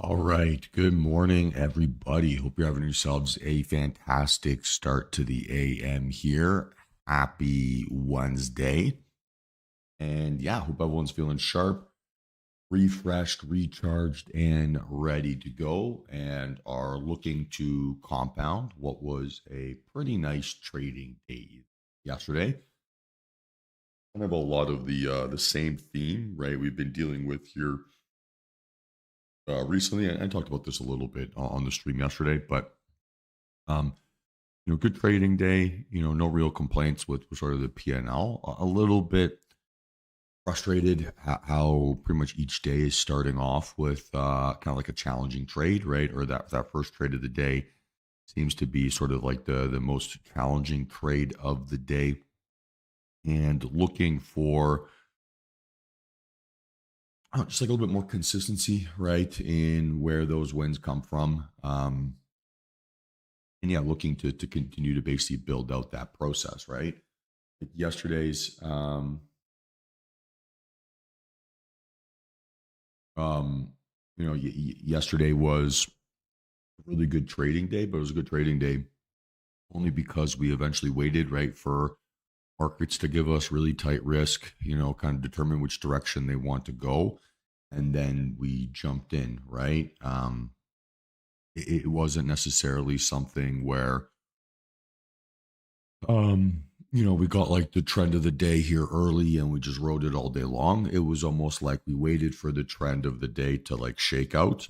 All right. Good morning, everybody. Hope you're having yourselves a fantastic start to the AM here. Happy Wednesday. And yeah, hope everyone's feeling sharp, refreshed, recharged, and ready to go, and are looking to compound what was a pretty nice trading day yesterday. Kind of a lot of the same theme, right? We've been dealing with here recently. I talked about this a little bit on the stream yesterday, but um, good trading day. No real complaints with sort of the PNL. A little bit frustrated how pretty much each day is starting off with kind of like a challenging trade, right? Or that first trade of the day seems to be sort of like the most challenging trade of the day, and looking for just like a little bit more consistency, right, in where those wins come from. And yeah, looking to continue to basically build out that process, right? Like yesterday's um yesterday was a really good trading day, but it was a good trading day only because we eventually waited, right, for markets to give us really tight risk, kind of determine which direction they want to go, and then we jumped in, right? It wasn't necessarily something where we got like the trend of the day here early and we just rode it all day long. It was almost like we waited for the trend of the day to like shake out,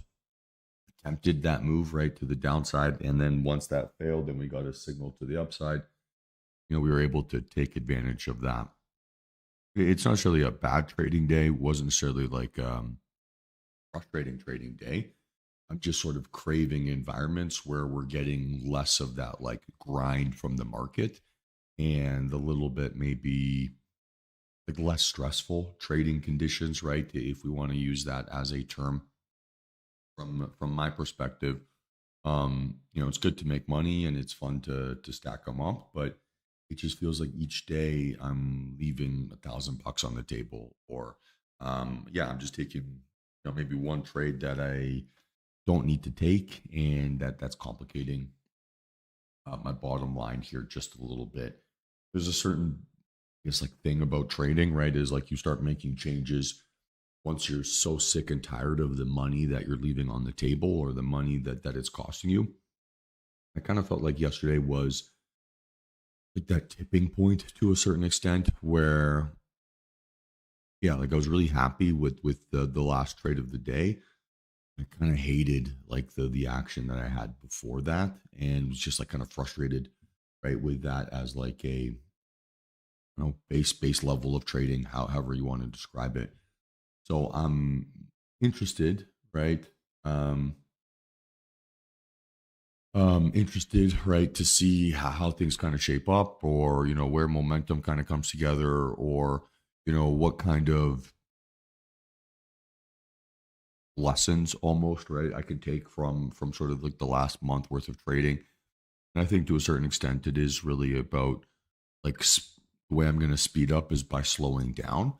attempted that move right to the downside, and then once that failed and we got a signal to the upside, we were able to take advantage of that. It's not necessarily a bad trading day, it wasn't necessarily like frustrating trading day. I'm just sort of craving environments where we're getting less of that like grind from the market, and a little bit maybe like less stressful trading conditions, right? If we want to use that as a term from my perspective. It's good to make money and it's fun to stack them up, but it just feels like each day I'm leaving $1,000 on the table, or yeah, I'm just taking maybe one trade that I don't need to take, and that's complicating my bottom line here just a little bit. There's a certain, I guess, like thing about trading, right? Is like you start making changes once you're so sick and tired of the money that you're leaving on the table, or the money that it's costing you. I kind of felt like yesterday was like that tipping point to a certain extent, where yeah, like I was really happy with the last trade of the day. I kind of hated like the action that I had before that, and was just like kind of frustrated, right, with that as like a base level of trading, however you want to describe it. So I'm interested, right? Um, interested, right, to see how things kind of shape up, or where momentum kind of comes together, or what kind of lessons almost, right, I can take from sort of like the last month worth of trading. And I think to a certain extent, it is really about like the way I'm going to speed up is by slowing down.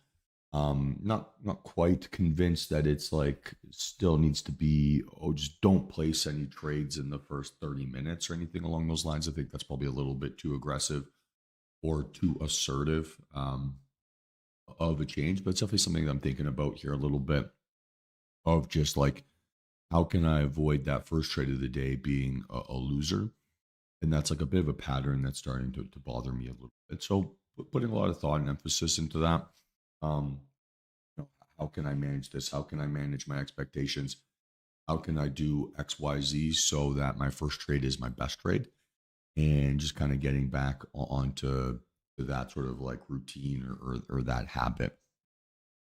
Not quite convinced that it's like still needs to be, oh, just don't place any trades in the first 30 minutes or anything along those lines. I think that's probably a little bit too aggressive or too assertive of a change, but it's definitely something that I'm thinking about here a little bit, of just like how can I avoid that first trade of the day being a loser. And that's like a bit of a pattern that's starting to bother me a little bit. So putting a lot of thought and emphasis into that. Um, how can I manage this? How can I manage my expectations? How can I do XYZ so that my first trade is my best trade? And just kind of getting back onto to that sort of like routine, or that habit.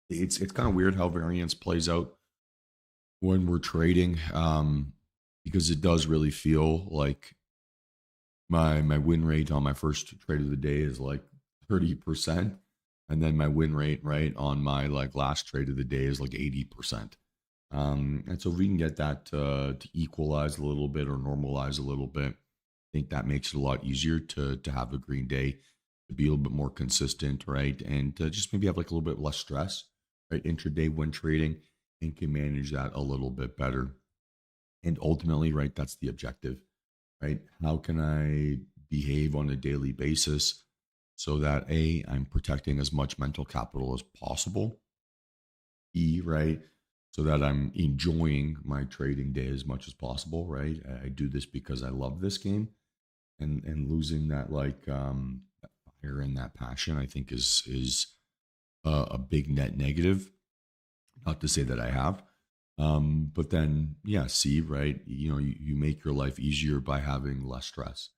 It's kind of weird how variance plays out when we're trading, because it does really feel like my win rate on my first trade of the day is like 30%, and then my win rate right on my like last trade of the day is like 80%. And so if we can get that to equalize a little bit or normalize a little bit, I think that makes it a lot easier to have a green day, to be a little bit more consistent, right, and to just maybe have like a little bit less stress, right, intraday when trading, and can manage that a little bit better. And ultimately, right, that's the objective, right? How can I behave on a daily basis so that A, I'm protecting as much mental capital as possible, right? So that I'm enjoying my trading day as much as possible, right? I do this because I love this game, and losing that that fire and that passion, I think is a big net negative. Not to say that I have, but then yeah, see, right? You make your life easier by having less stress.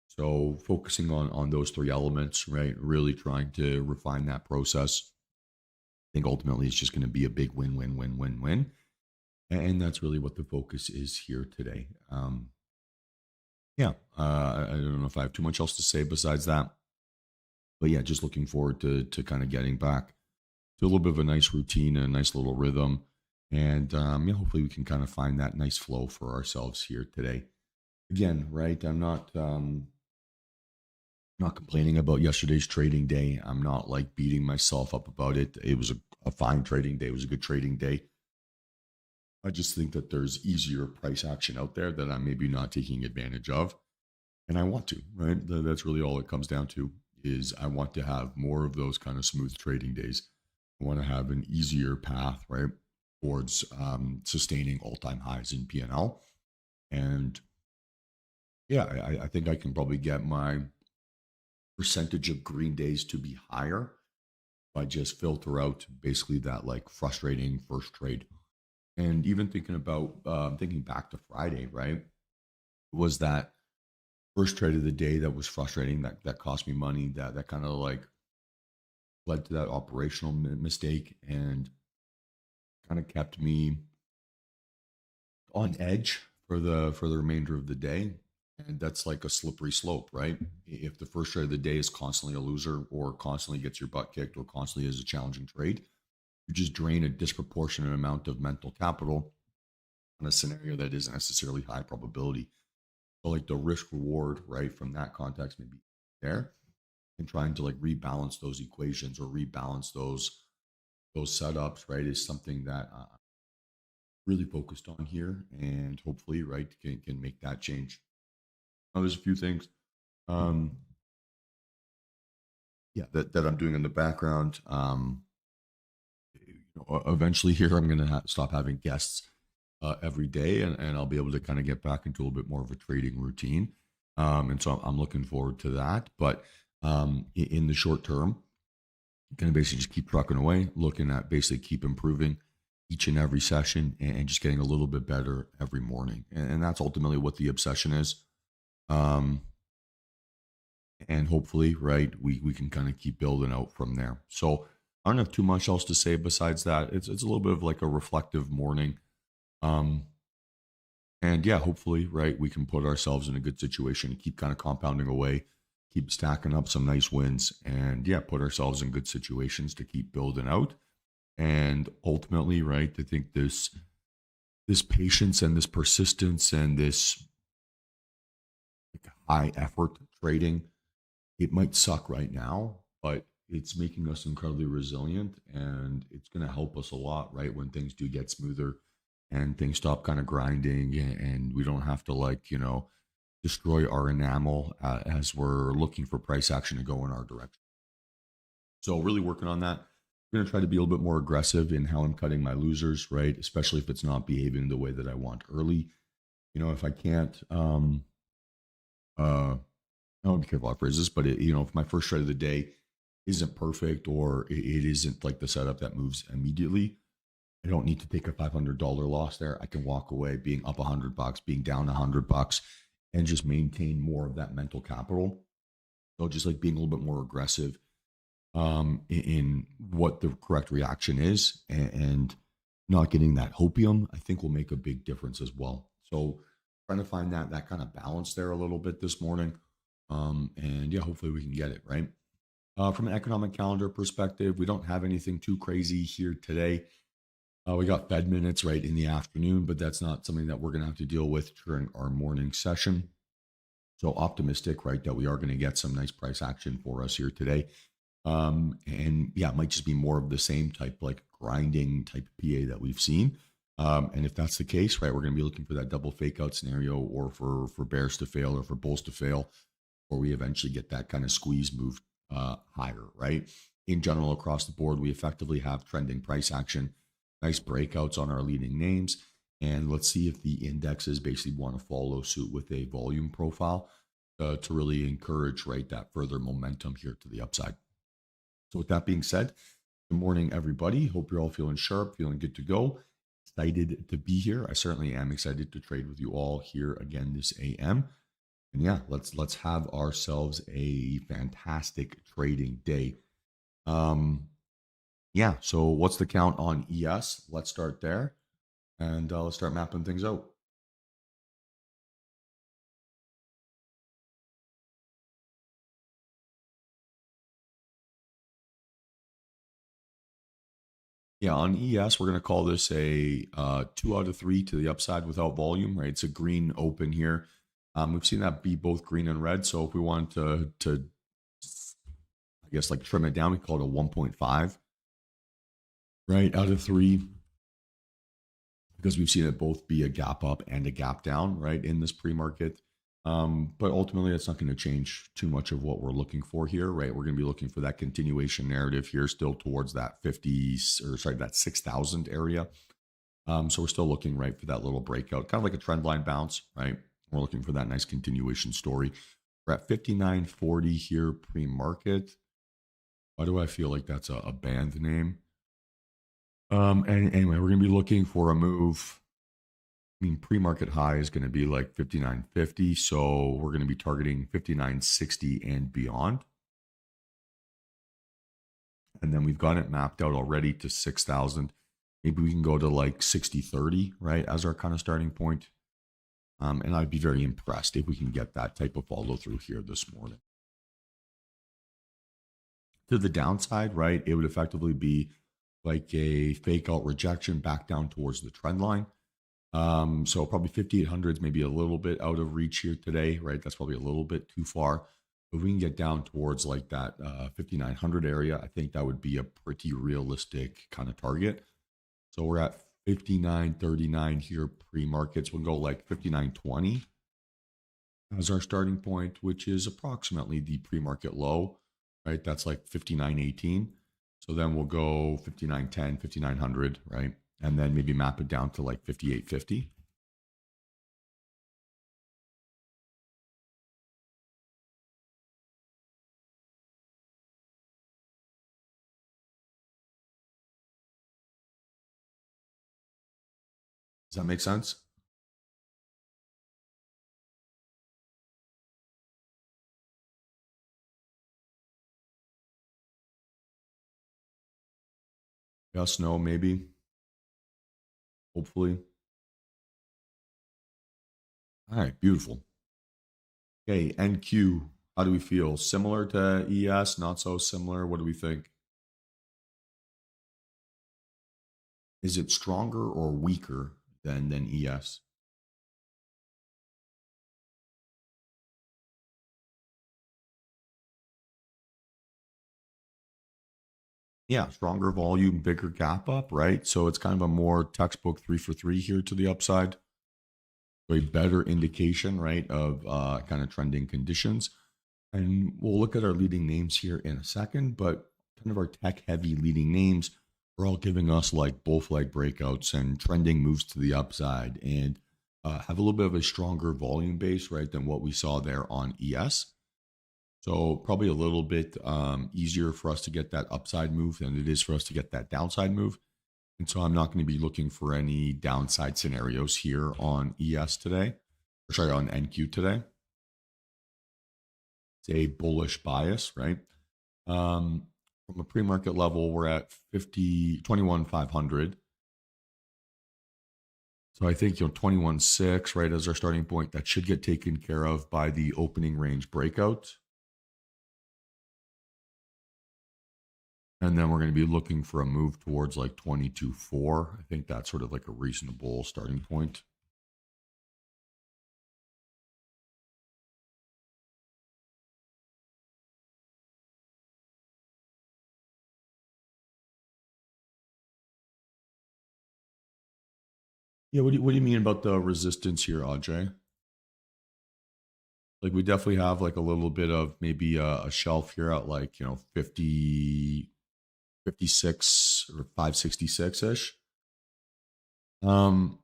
So focusing on those three elements, right? Really trying to refine that process. I think ultimately it's just going to be a big win, win, win, win, win, and that's really what the focus is here today. Yeah, I don't know if I have too much else to say besides that, but yeah, just looking forward to kind of getting back to a little bit of a nice routine and a nice little rhythm, and yeah, hopefully we can kind of find that nice flow for ourselves here today. Again, right? I'm not complaining about yesterday's trading day. I'm not like beating myself up about it. It was a fine trading day. It was a good trading day. I just think that there's easier price action out there that I'm maybe not taking advantage of, and I want to. Right? That's really all it comes down to. Is I want to have more of those kind of smooth trading days. I want to have an easier path, right, towards sustaining all-time highs in PNL. And yeah, I think I can probably get my percentage of green days to be higher if I just filter out basically that like frustrating first trade. And even thinking about thinking back to Friday, right? Was that first trade of the day that was frustrating, that cost me money, that kind of like led to that operational mistake and kind of kept me on edge for the remainder of the day. And that's like a slippery slope, right? If the first trade of the day is constantly a loser or constantly gets your butt kicked or constantly is a challenging trade, you just drain a disproportionate amount of mental capital on a scenario that isn't necessarily high probability. So like the risk reward, right, from that context maybe there, and trying to like rebalance those equations or rebalance those setups, right, is something that really focused on here, and hopefully, right, can make that change. Now, there's a few things, um, yeah, that I'm doing in the background. Eventually, here I'm going to stop having guests every day, and I'll be able to kind of get back into a little bit more of a trading routine. And so I'm looking forward to that. But in the short term, going to basically just keep trucking away, looking at basically keep improving each and every session and just getting a little bit better every morning. And that's ultimately what the obsession is. Um, and hopefully, right, we can kind of keep building out from there. So I don't have too much else to say besides that. It's a little bit of like a reflective morning. Um, and yeah, hopefully, right, we can put ourselves in a good situation, keep kind of compounding away, keep stacking up some nice wins, and yeah, put ourselves in good situations to keep building out. And ultimately, right, I think this patience and this persistence and this like, high effort trading, it might suck right now, but it's making us incredibly resilient, and it's going to help us a lot, right, when things do get smoother and things stop kind of grinding, and we don't have to like destroy our enamel as we're looking for price action to go in our direction. So really working on that. I'm going to try to be a little bit more aggressive in how I'm cutting my losers, right? Especially if it's not behaving the way that I want early. If I can't, I don't be careful how I phrase this, but if my first trade of the day isn't perfect or it isn't like the setup that moves immediately, I don't need to take a $500 loss there. I can walk away being up $100, being down $100, and just maintain more of that mental capital. So just like being a little bit more aggressive in what the correct reaction is, and not getting that hopium, I think will make a big difference as well. So trying to find that kind of balance there a little bit this morning. And yeah, hopefully we can get it right. From an economic calendar perspective, we don't have anything too crazy here today. We got Fed minutes right in the afternoon, but that's not something that we're going to have to deal with during our morning session. So optimistic, right, that we are going to get some nice price action for us here today. And yeah, it might just be more of the same type, like grinding type PA that we've seen. And if that's the case, right, we're going to be looking for that double fake out scenario, or for bears to fail, or for bulls to fail, or we eventually get that kind of squeeze move higher, right? In general, across the board, we effectively have trending price action, nice breakouts on our leading names. And let's see if the indexes basically want to follow suit with a volume profile to really encourage, right, that further momentum here to the upside. So with that being said, good morning, everybody. Hope you're all feeling sharp, feeling good to go. Excited to be here. I certainly am excited to trade with you all here again this AM. And yeah, let's have ourselves a fantastic trading day. Yeah, so what's the count on ES? Let's start there, and let's start mapping things out. Yeah, on ES, we're going to call this a 2 out of 3 to the upside without volume, right? It's a green open here. We've seen that be both green and red. So if we want to I guess, like trim it down, we call it a 1.5, right? Out of 3, because we've seen it both be a gap up and a gap down, right, in this pre-market. But ultimately, it's not going to change too much of what we're looking for here, right? We're going to be looking for that continuation narrative here, still towards that 50, or sorry, that 6,000 area. So we're still looking, right, for that little breakout, kind of like a trend line bounce, right? We're looking for that nice continuation story. We're at 59.40 here pre-market. Why do I feel like that's a band name? And anyway, we're going to be looking for a move. I mean, pre-market high is going to be like 59.50. So we're going to be targeting 59.60 and beyond. And then we've got it mapped out already to 6,000. Maybe we can go to like 60.30, right, as our kind of starting point. And I'd be very impressed if we can get that type of follow through here this morning. To the downside, right, it would effectively be like a fake out rejection back down towards the trend line. So probably 5,800 is maybe a little bit out of reach here today, right? That's probably a little bit too far. If we can get down towards like that 5,900 area, I think that would be a pretty realistic kind of target. So we're at 59.39 here pre-markets. We'll go like 59.20 as our starting point, which is approximately the pre-market low, right? That's like 59.18. So then we'll go 59.10, 5,900, right? And then maybe map it down to like 58.50. Does that make sense? Yes, no, maybe, hopefully. All right, beautiful. Okay, NQ, how do we feel? Similar to ES, not so similar? What do we think? Is it stronger or weaker than ES? Yeah, stronger volume, bigger gap up, right? So it's kind of a more textbook 3 for 3 here to the upside. A better indication, right, of kind of trending conditions. And we'll look at our leading names here in a second, but kind of our tech heavy leading names are all giving us like bull flag breakouts and trending moves to the upside, and have a little bit of a stronger volume base, right, than what we saw there on ES. So probably a little bit easier for us to get that upside move than it is for us to get that downside move. And so I'm not going to be looking for any downside scenarios here on ES today, or sorry, on NQ today. It's a bullish bias, right? From a pre-market level, we're at 21,500. So I think 21.6, right, as our starting point. That should get taken care of by the opening range breakout. And then we're going to be looking for a move towards like 22.4. I think that's sort of like a reasonable starting point. Yeah, what do you mean about the resistance here, Ajay? Like we definitely have like a little bit of maybe a shelf here at like, 50, 56 or 566 ish. Um,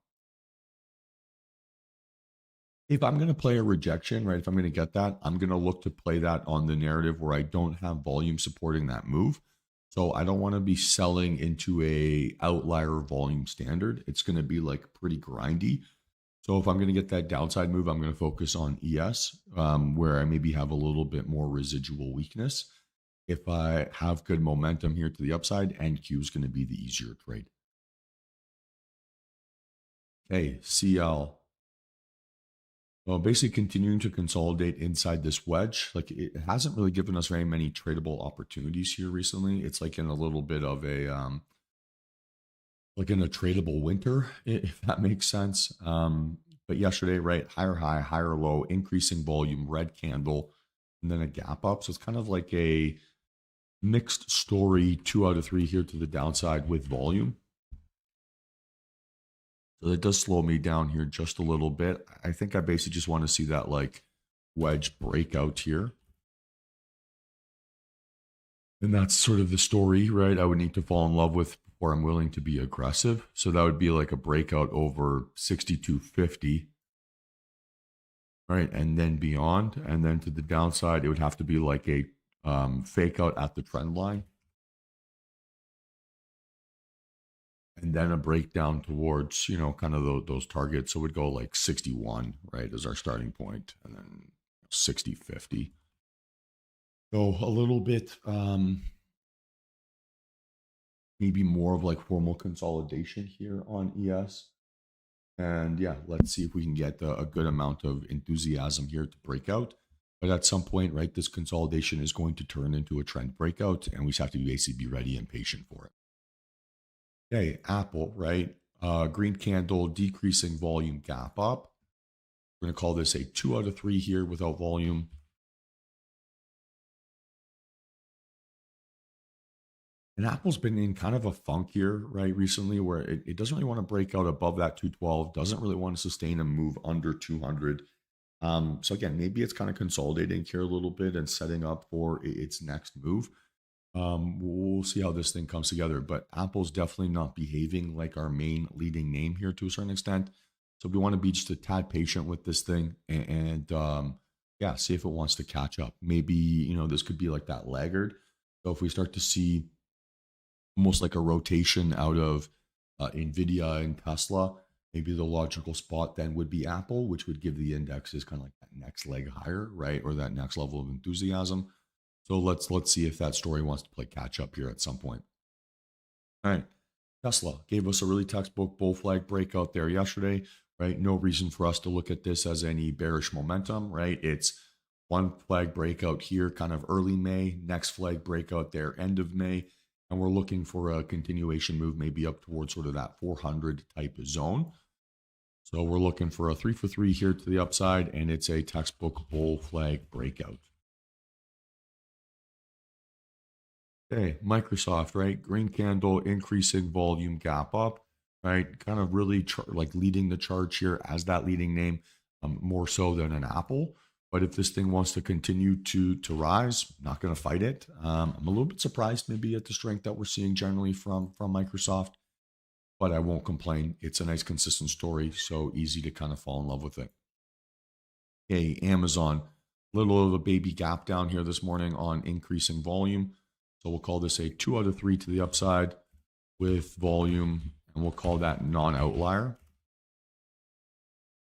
if I'm going to play a rejection, right, if I'm going to get that, I'm going to look to play that on the narrative where I don't have volume supporting that move. So I don't want to be selling into a outlier volume standard. It's going to be like pretty grindy. So if I'm going to get that downside move, I'm going to focus on ES, where I maybe have a little bit more residual weakness. If I have good momentum here to the upside, NQ is going to be the easier trade. Okay, CL. Well, basically continuing to consolidate inside this wedge. Like it hasn't really given us very many tradable opportunities here recently. It's like in a little bit of a like in a tradable winter, if that makes sense. But yesterday, right, higher high, higher low, increasing volume, red candle, and then a gap up. So it's kind of like a mixed story, 2 out of 3 here to the downside with volume. So that does slow me down here just a little bit. I think I basically just want to see that like wedge breakout here. And that's sort of the story, right? I would need to fall in love with before I'm willing to be aggressive. So that would be like a breakout over 62.50, right? And then beyond. And then to the downside, it would have to be like a fake out at the trend line. And then a breakdown towards, kind of those targets. So it would go like 61, right, as our starting point, and then 60.50. So a little bit, maybe more of like formal consolidation here on ES. And yeah, let's see if we can get a good amount of enthusiasm here to break out. But at some point, right, this consolidation is going to turn into a trend breakout, and we just have to basically be ready and patient for it. Okay, Apple, right? Green candle, decreasing volume, gap up. We're going to call this a 2 out of 3 here without volume. And Apple's been in kind of a funk here, right, recently, where it doesn't really want to break out above that 212, doesn't really want to sustain a move under 200. So again, maybe it's kind of consolidating here a little bit and setting up for its next move. We'll see how this thing comes together, but Apple's definitely not behaving like our main leading name here to a certain extent. So we want to be just a tad patient with this thing and yeah, see if it wants to catch up. Maybe, this could be like that laggard. So if we start to see almost like a rotation out of Nvidia and Tesla, maybe the logical spot then would be Apple, which would give the indexes kind of like that next leg higher, right? Or that next level of enthusiasm. So let's see if that story wants to play catch up here at some point. All right. Tesla gave us a really textbook bull flag breakout there yesterday, right? No reason for us to look at this as any bearish momentum, right? It's one flag breakout here, kind of early May, next flag breakout there, end of May. And we're looking for a continuation move, maybe up towards sort of that 400 type of zone. So we're looking for a 3 for 3 here to the upside, and it's a textbook bull flag breakout. Okay, Microsoft, right? Green candle, increasing volume, gap up, right? Kind of really like leading the charge here as that leading name, more so than an Apple. But if this thing wants to continue to rise, not going to fight it. I'm a little bit surprised maybe at the strength that we're seeing generally from Microsoft, but I won't complain. It's a nice consistent story, so easy to kind of fall in love with it. Okay, Amazon, little of a baby gap down here this morning on increasing volume. So we'll call this a 2 out of 3 to the upside with volume, and we'll call that non-outlier.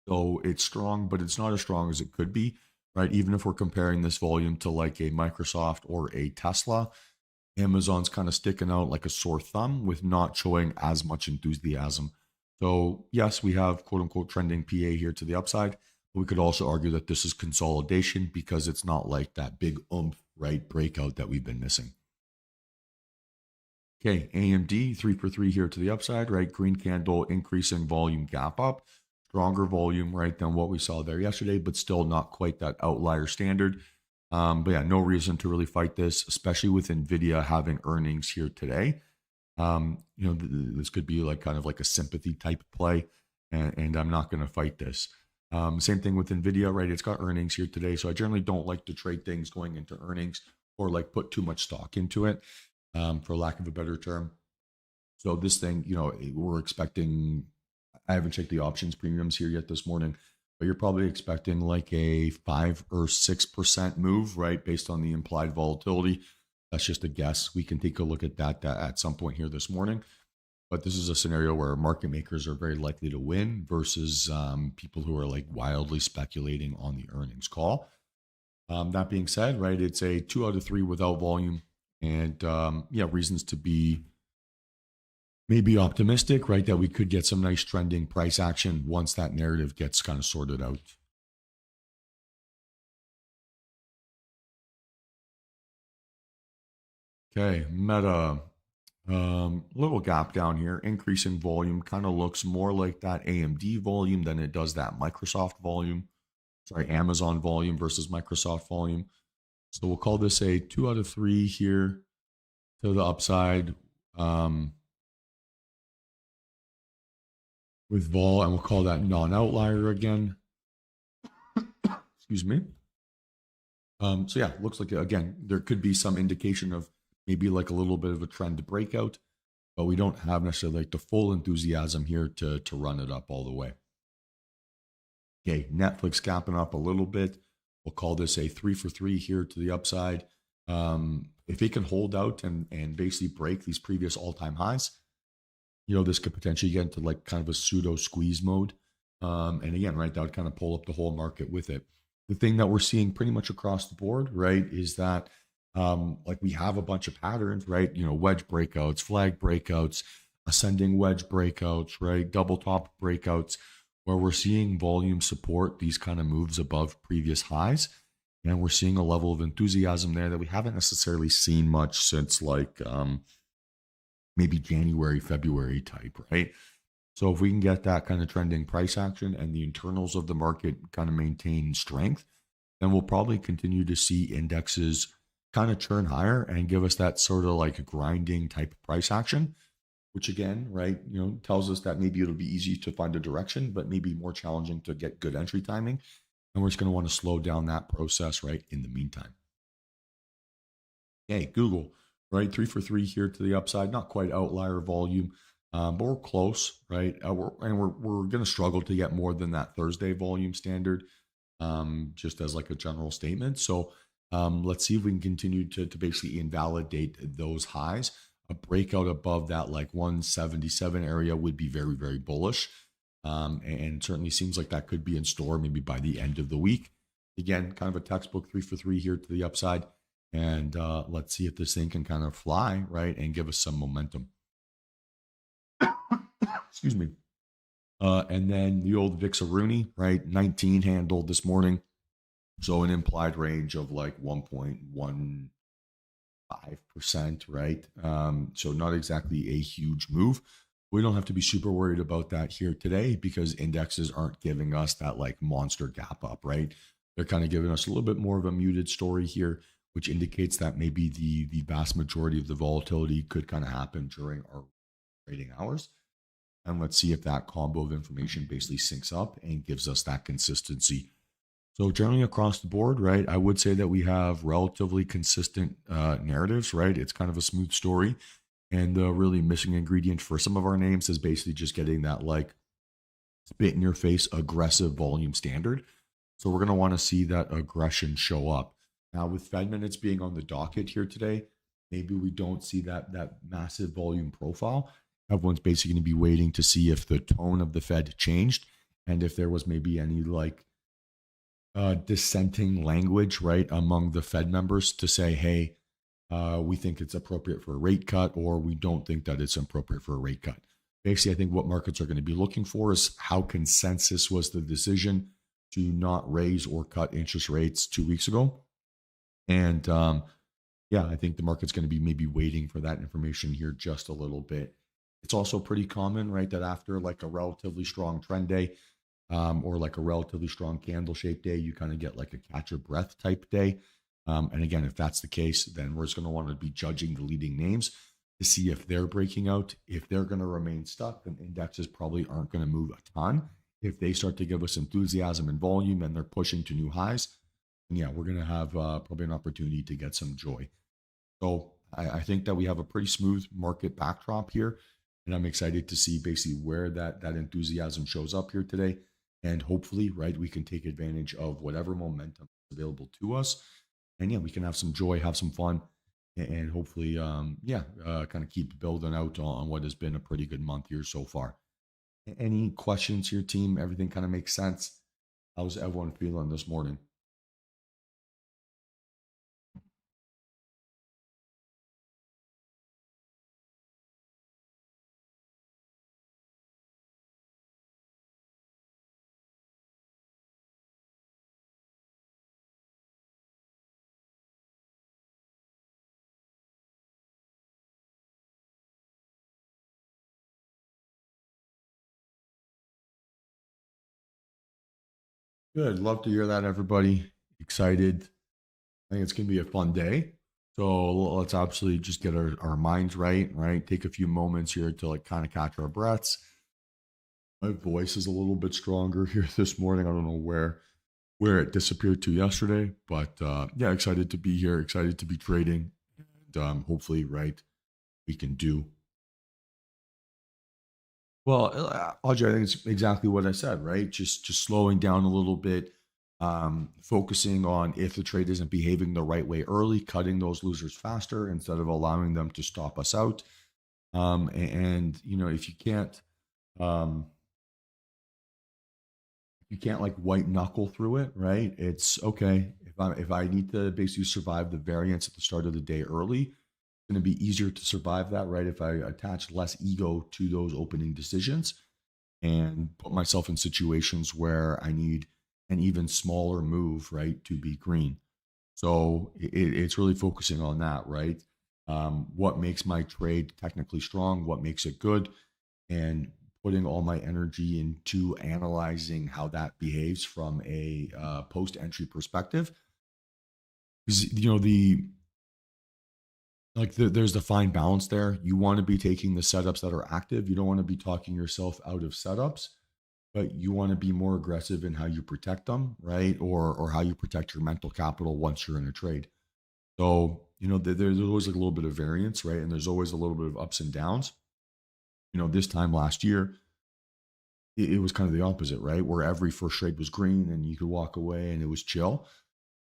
So it's strong, but it's not as strong as it could be, right? Even if we're comparing this volume to like a Microsoft or a Tesla, Amazon's kind of sticking out like a sore thumb with not showing as much enthusiasm. So yes, we have quote unquote trending PA here to the upside. But we could also argue that this is consolidation because it's not like that big oomph, right, breakout that we've been missing. Okay, AMD 3 for 3 here to the upside, right? Green candle, increasing volume, gap up. Stronger volume, right, than what we saw there yesterday, but still not quite that outlier standard. But yeah, no reason to really fight this, especially with Nvidia having earnings here today. This could be like kind of like a sympathy type play. and I'm not going to fight this. Same thing with Nvidia, right? It's got earnings here today, so I generally don't like to trade things going into earnings or like put too much stock into it, for lack of a better term. So this thing, we're expecting. I haven't checked the options premiums here yet this morning, but you're probably expecting like a 5 or 6% move, right? Based on the implied volatility. That's just a guess. We can take a look at that at some point here this morning. But this is a scenario where market makers are very likely to win versus people who are like wildly speculating on the earnings call. That being said, right, it's a 2 out of 3 without volume, and reasons to be maybe optimistic, right, that we could get some nice trending price action once that narrative gets kind of sorted out. Okay, Meta. Little gap down here, increase in volume, kind of looks more like that AMD volume than it does that Microsoft volume. Sorry, Amazon volume versus Microsoft volume. So we'll call this a 2 out of 3 here to the upside with vol, and we'll call that non-outlier again. Excuse me. So yeah, looks like, again, there could be some indication of maybe like a little bit of a trend breakout, but we don't have necessarily like the full enthusiasm here to run it up all the way. Okay, Netflix gapping up a little bit. We'll call this a 3 for 3 here to the upside. If it can hold out and basically break these previous all-time highs, this could potentially get into like kind of a pseudo squeeze mode. And again, right, that would kind of pull up the whole market with it. The thing that we're seeing pretty much across the board, right, is that like we have a bunch of patterns, right? Wedge breakouts, flag breakouts, ascending wedge breakouts, right? Double top breakouts, where we're seeing volume support these kind of moves above previous highs. And we're seeing a level of enthusiasm there that we haven't necessarily seen much since like maybe January, February type, right? So if we can get that kind of trending price action and the internals of the market kind of maintain strength, then we'll probably continue to see indexes kind of churn higher and give us that sort of like grinding type of price action, which again, right, tells us that maybe it'll be easy to find a direction, but maybe more challenging to get good entry timing. And we're just going to want to slow down that process, right, in the meantime. Okay, Google, right, 3 for 3 here to the upside, not quite outlier volume, but we're close, right? We're going to struggle to get more than that Thursday volume standard, just as like a general statement. So let's see if we can continue to basically invalidate those highs. A breakout above that like 177 area would be very, very bullish. And certainly seems like that could be in store maybe by the end of the week. Again, kind of a textbook 3 for 3 here to the upside. And let's see if this thing can kind of fly, right, and give us some momentum. Excuse me. And then the old Vix-A-Rooney, right, 19 handle this morning. So an implied range of like 1.15%, right? So not exactly a huge move. We don't have to be super worried about that here today because indexes aren't giving us that like monster gap up, right? They're kind of giving us a little bit more of a muted story here, which indicates that maybe the vast majority of the volatility could kind of happen during our trading hours. And let's see if that combo of information basically syncs up and gives us that consistency. So generally across the board, right, I would say that we have relatively consistent narratives, right? It's kind of a smooth story. And the really missing ingredient for some of our names is basically just getting that like spit in your face aggressive volume standard. So we're going to want to see that aggression show up. Now with Fed minutes being on the docket here today, maybe we don't see that massive volume profile. Everyone's basically going to be waiting to see if the tone of the Fed changed and if there was maybe any like dissenting language, right, among the Fed members to say, hey, we think it's appropriate for a rate cut, or we don't think that it's appropriate for a rate cut. Basically, I think what markets are going to be looking for is how consensus was the decision to not raise or cut interest rates 2 weeks ago. And I think the market's going to be maybe waiting for that information here just a little bit. It's also pretty common, right, that after like a relatively strong trend day, or like a relatively strong candle shape day, you kind of get like a catch your breath type day. And again, if that's the case, then we're just going to want to be judging the leading names. to see if they're breaking out. If they're going to remain stuck, then indexes probably aren't going to move a ton. If they start to give us enthusiasm and volume and they're pushing to new highs, then yeah, we're going to have probably an opportunity to get some joy. So I think that we have a pretty smooth market backdrop here, and I'm excited to see basically where that enthusiasm shows up here today, and hopefully, right, we can take advantage of whatever momentum is available to us, and yeah, we can have some joy, have some fun, and hopefully, kind of keep building out on what has been a pretty good month here so far. Any questions here, team? Everything kind of makes sense. How's everyone feeling this morning? Good. Love to hear that, everybody. Excited. I think it's going to be a fun day. So let's absolutely just get our minds right, right? Take a few moments here to like kind of catch our breaths. My voice is a little bit stronger here this morning. I don't know where it disappeared to yesterday, but yeah, excited to be here, excited to be trading, and hopefully, right, we can do well. Audrey, I think it's exactly what I said, right? Just slowing down a little bit, focusing on if the trade isn't behaving the right way early, cutting those losers faster instead of allowing them to stop us out. And you know, if um, you can't like white knuckle through it, right? It's okay if I need to basically survive the variance at the start of the day early, it's going to be easier to survive that, right? If I attach less ego to those opening decisions and put myself in situations where I need an even smaller move, right, to be green. So it's really focusing on that, right? What makes my trade technically strong? What makes it good? And putting all my energy into analyzing how that behaves from a post entry perspective. Because you know there's the fine balance there. You want to be taking the setups that are active. You don't want to be talking yourself out of setups, but you want to be more aggressive in how you protect them, right? Or how you protect your mental capital once you're in a trade. So you know there's always like a little bit of variance, right? And there's always a little bit of ups and downs. You know, this time last year, it was kind of the opposite, right? Where every first trade was green and you could walk away and it was chill.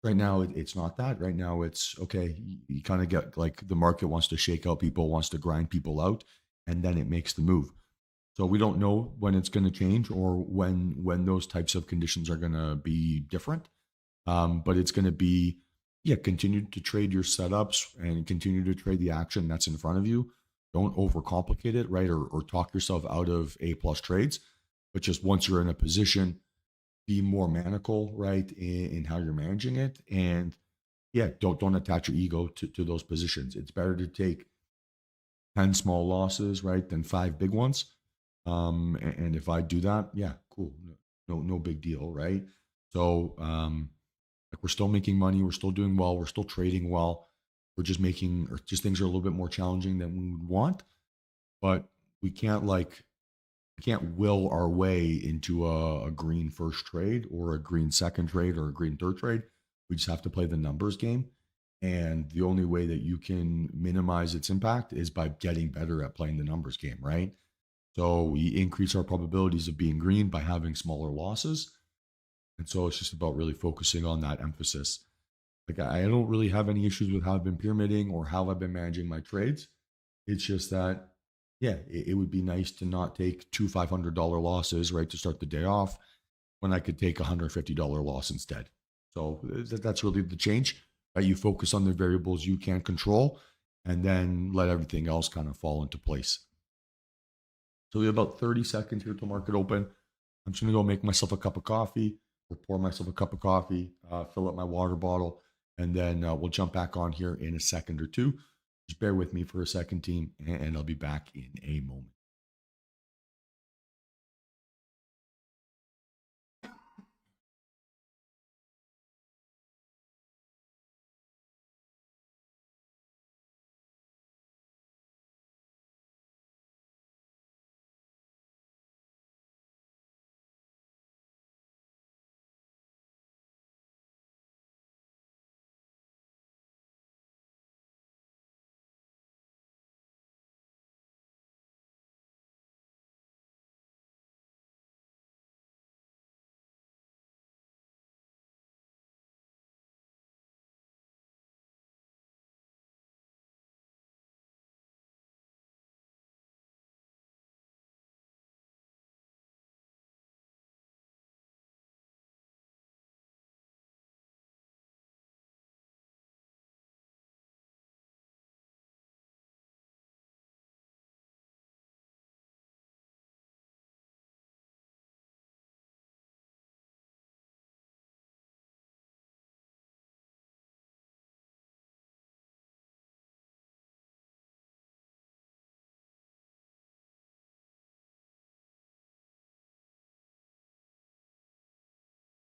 Right now, it's not that. Right now, it's okay. You kind of get like the market wants to shake out people, wants to grind people out, and then it makes the move. So we don't know when it's going to change or when those types of conditions are going to be different. But it's going to be, yeah, continue to trade your setups and continue to trade the action that's in front of you. Don't overcomplicate it, right? Or talk yourself out of A plus trades. But just once you're in a position, be more maniacal, right, in how you're managing it. And yeah, don't attach your ego to those positions. It's better to take 10 small losses, right, than five big ones. And if I do that, yeah, cool. No big deal, right? So like we're still making money, we're still doing well, we're still trading well. We're just making or just things are a little bit more challenging than we would want, but we can't will our way into a green first trade or a green second trade or a green third trade. We just have to play the numbers game. And the only way that you can minimize its impact is by getting better at playing the numbers game, right? So we increase our probabilities of being green by having smaller losses. And so it's just about really focusing on that emphasis. Like I don't really have any issues with how I've been pyramiding or how I've been managing my trades. It's just that, yeah, it would be nice to not take two $500 losses right to start the day off when I could take $150 loss instead. So that's really the change. Right, you focus on the variables you can control, and then let everything else kind of fall into place. So we have about 30 seconds here till market open. I'm just gonna go make myself a cup of coffee, or pour myself a cup of coffee, fill up my water bottle, and then we'll jump back on here in a second or two. Just bear with me for a second, team, and I'll be back in a moment.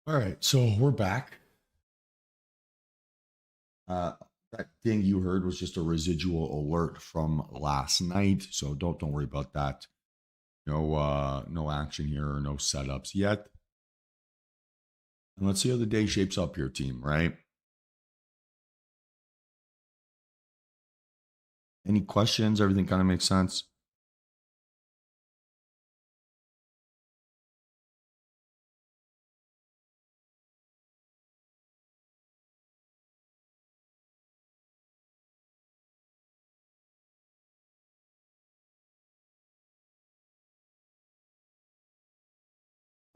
All right, so we're back. Uh, that thing you heard was just a residual alert from last night, so don't worry about that. No action here or no setups yet. And let's see how the day shapes up here, team. Right? Any questions? Everything kind of makes sense.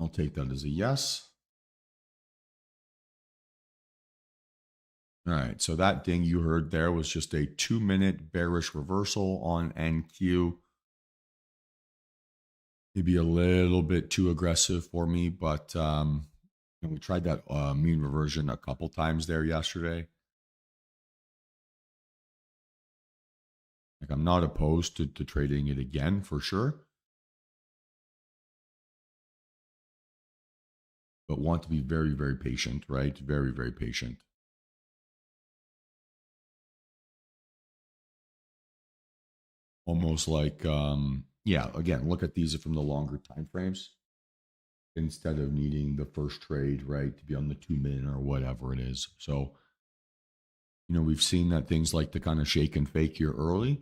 I'll take that as a yes. All right, so that ding you heard there was just a 2-minute bearish reversal on NQ. Maybe a little bit too aggressive for me, but we tried that mean reversion a couple times there yesterday. Like I'm not opposed to trading it again for sure, but want to be very, very patient, right? Very, very patient. Almost like, yeah, again, look at these from the longer time frames instead of needing the first trade, right, to be on the 2 minute or whatever it is. So, we've seen that things like to kind of shake and fake here early.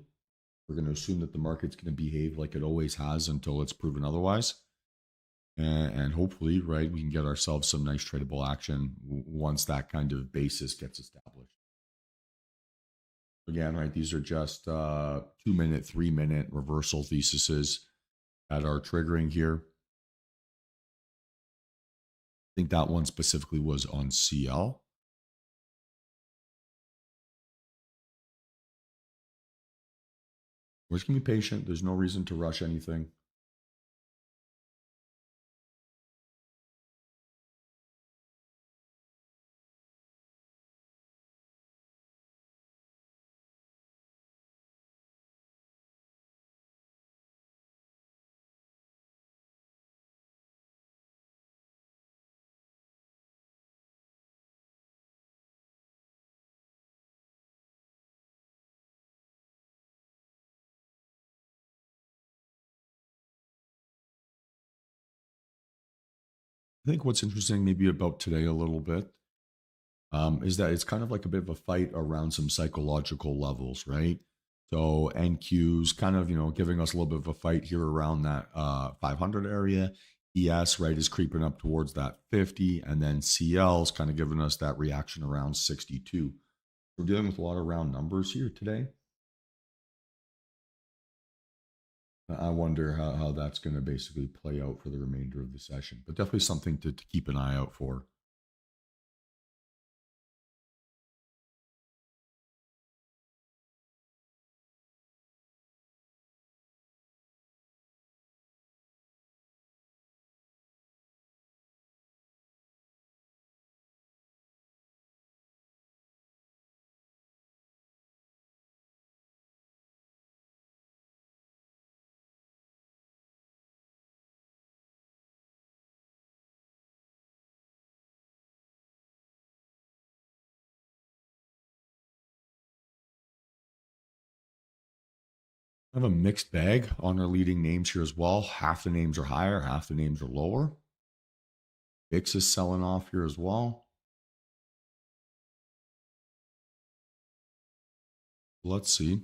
We're going to assume that the market's going to behave like it always has until it's proven otherwise. And hopefully, right, we can get ourselves some nice tradable action once that kind of basis gets established. Again, right, these are just 2-minute, 3-minute reversal theses that are triggering here. I think that one specifically was on CL. We're just going to be patient. There's no reason to rush anything. I think what's interesting maybe about today a little bit is that it's kind of like a bit of a fight around some psychological levels, right? So NQ's kind of, giving us a little bit of a fight here around that 500 area. ES, right, is creeping up towards that 50. And then CL's kind of giving us that reaction around 62. We're dealing with a lot of round numbers here today. I wonder how that's going to basically play out for the remainder of the session, but definitely something to keep an eye out for. I have a mixed bag on our leading names here as well. Half the names are higher, half the names are lower. VIX is selling off here as well. Let's see.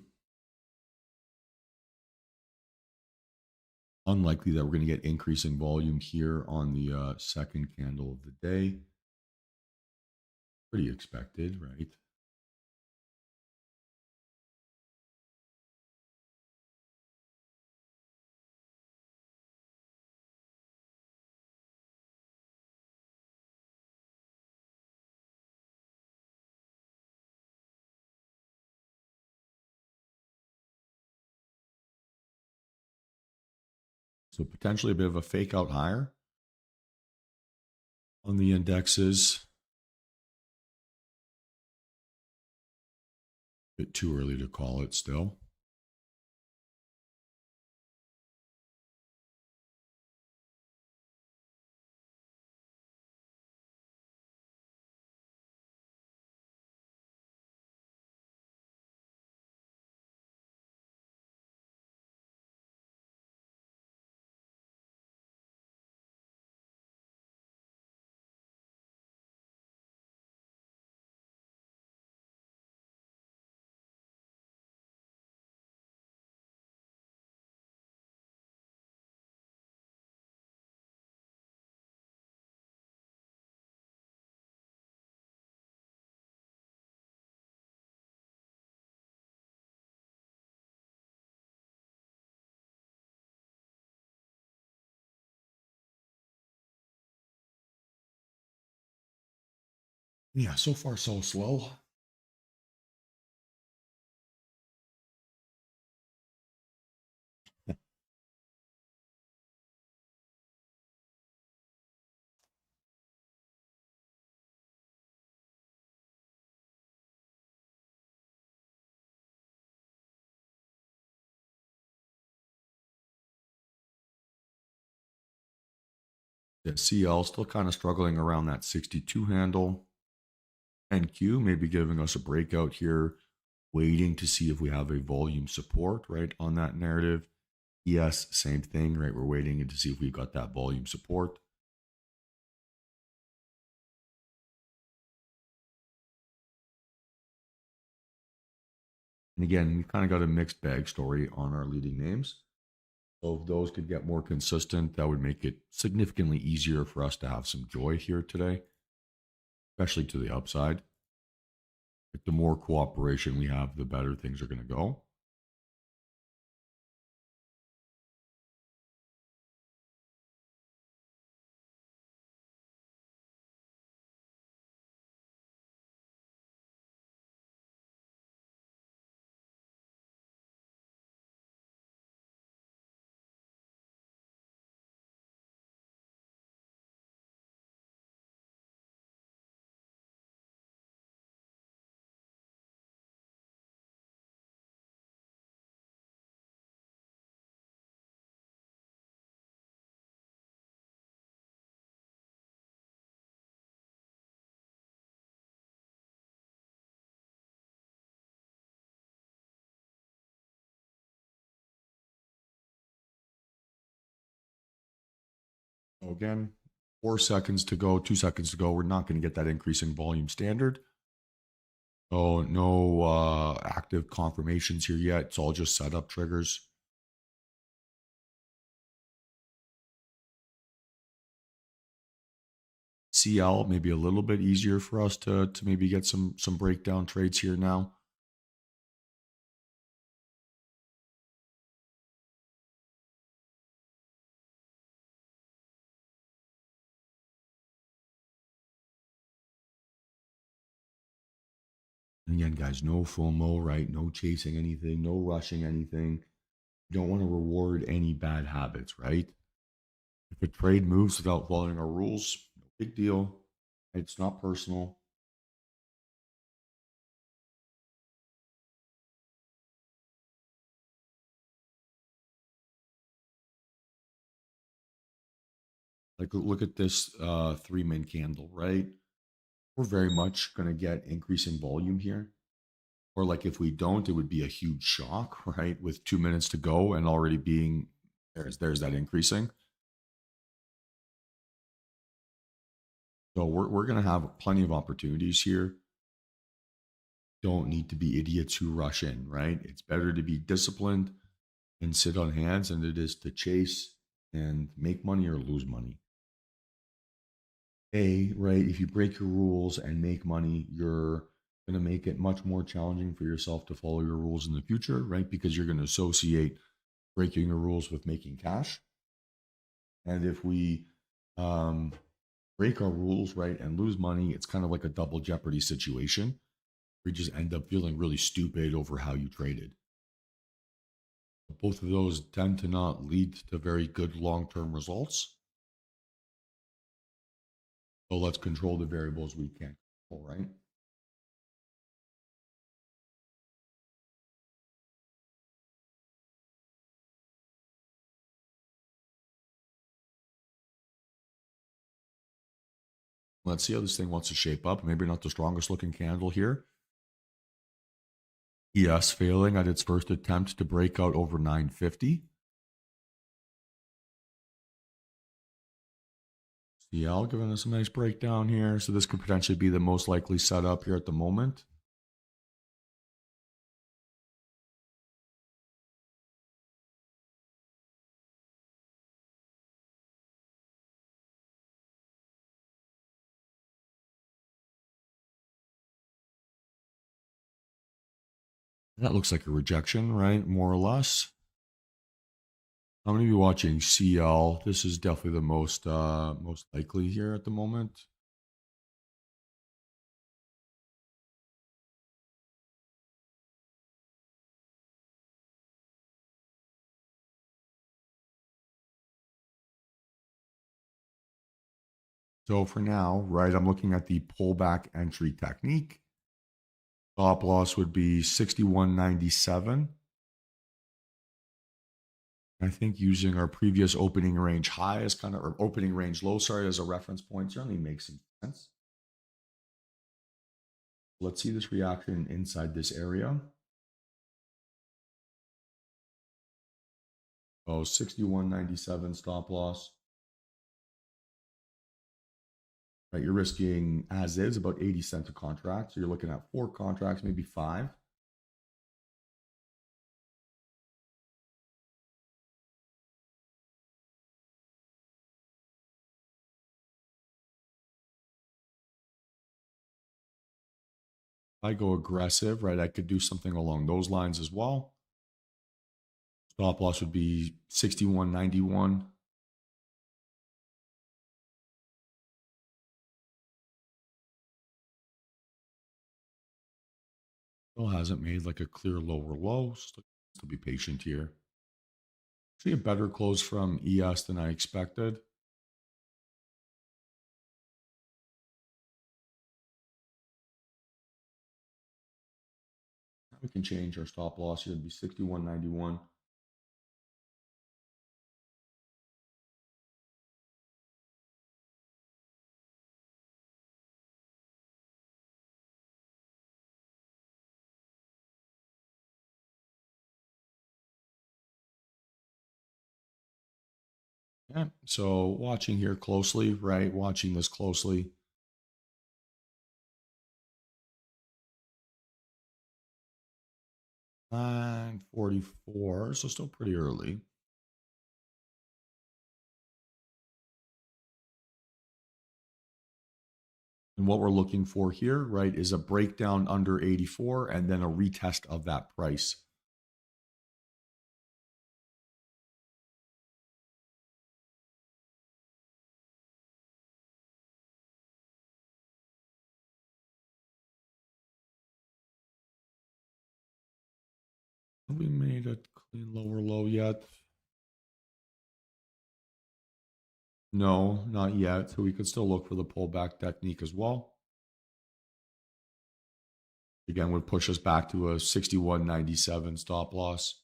Unlikely that we're going to get increasing volume here on the second candle of the day. Pretty expected, right? So potentially a bit of a fake out higher on the indexes. A bit too early to call it still. Yeah, so far so slow. Yeah, CL still kind of struggling around that 62 handle. NQ maybe giving us a breakout here, waiting to see if we have a volume support, right, on that narrative. Yes, same thing, right? We're waiting to see if we got that volume support. And again, we kind of got a mixed bag story on our leading names. So if those could get more consistent, that would make it significantly easier for us to have some joy here today, especially to the upside. Like the more cooperation we have, the better things are going to go. So again, 4 seconds to go, 2 seconds to go. We're not going to get that increase in volume standard. So no active confirmations here yet. It's all just setup triggers. CL maybe a little bit easier for us to maybe get some breakdown trades here now. And again, guys, no FOMO, right? No chasing anything, no rushing anything. You don't want to reward any bad habits, right? If a trade moves without following our rules, no big deal. It's not personal. Like look at this 3 min candle, right? We're very much going to get increasing volume here. Or like if we don't, it would be a huge shock, right? With 2 minutes to go and already being there's that increasing. So we're going to have plenty of opportunities here. Don't need to be idiots who rush in, right? It's better to be disciplined and sit on hands than it is to chase and make money or lose money. Right, if you break your rules and make money, you're going to make it much more challenging for yourself to follow your rules in the future, right? Because you're going to associate breaking your rules with making cash. And if we break our rules, right, and lose money, it's kind of like a double jeopardy situation. We just end up feeling really stupid over how you traded. Both of those tend to not lead to very good long term results. So let's control the variables we can control, right? Let's see how this thing wants to shape up. Maybe not the strongest looking candle here. ES failing at its first attempt to break out over 950. CL giving us a nice breakdown here. So this could potentially be the most likely setup here at the moment. That looks like a rejection, right? More or less. I'm going to be watching CL. This is definitely the most likely here at the moment. So for now, right, I'm looking at the pullback entry technique. Stop loss would be 61.97. I think using our previous opening range high as kind of, or opening range low, sorry, as a reference point certainly makes some sense. Let's see this reaction inside this area. Oh, 61.97 stop loss. Right, you're risking as is about 80 cents a contract. So you're looking at 4 contracts, maybe 5. If I go aggressive, right, I could do something along those lines as well. Stop loss would be 61.91. Still hasn't made like a clear lower low. Still be patient here. See a better close from ES than I expected. We can change our stop loss here to be 61.91. Yeah. So watching here closely, right? Watching this closely. And 44, so still pretty early. And what we're looking for here, right, is a breakdown under 84 and then a retest of that price. Have we made a clean lower low yet? No, not yet. So we could still look for the pullback technique as well. Again, would push us back to a 61.97 stop loss.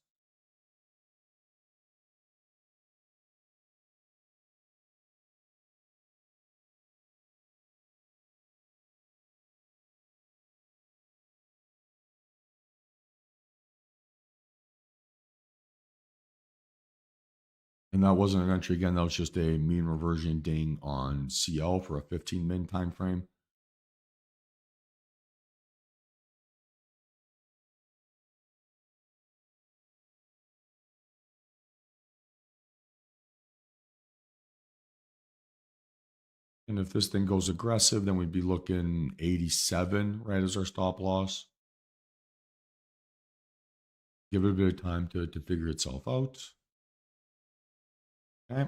And that wasn't an entry again. That was just a mean reversion ding on CL for a 15 min time frame. And if this thing goes aggressive, then we'd be looking 87, right, as our stop loss. Give it a bit of time to figure itself out. Okay.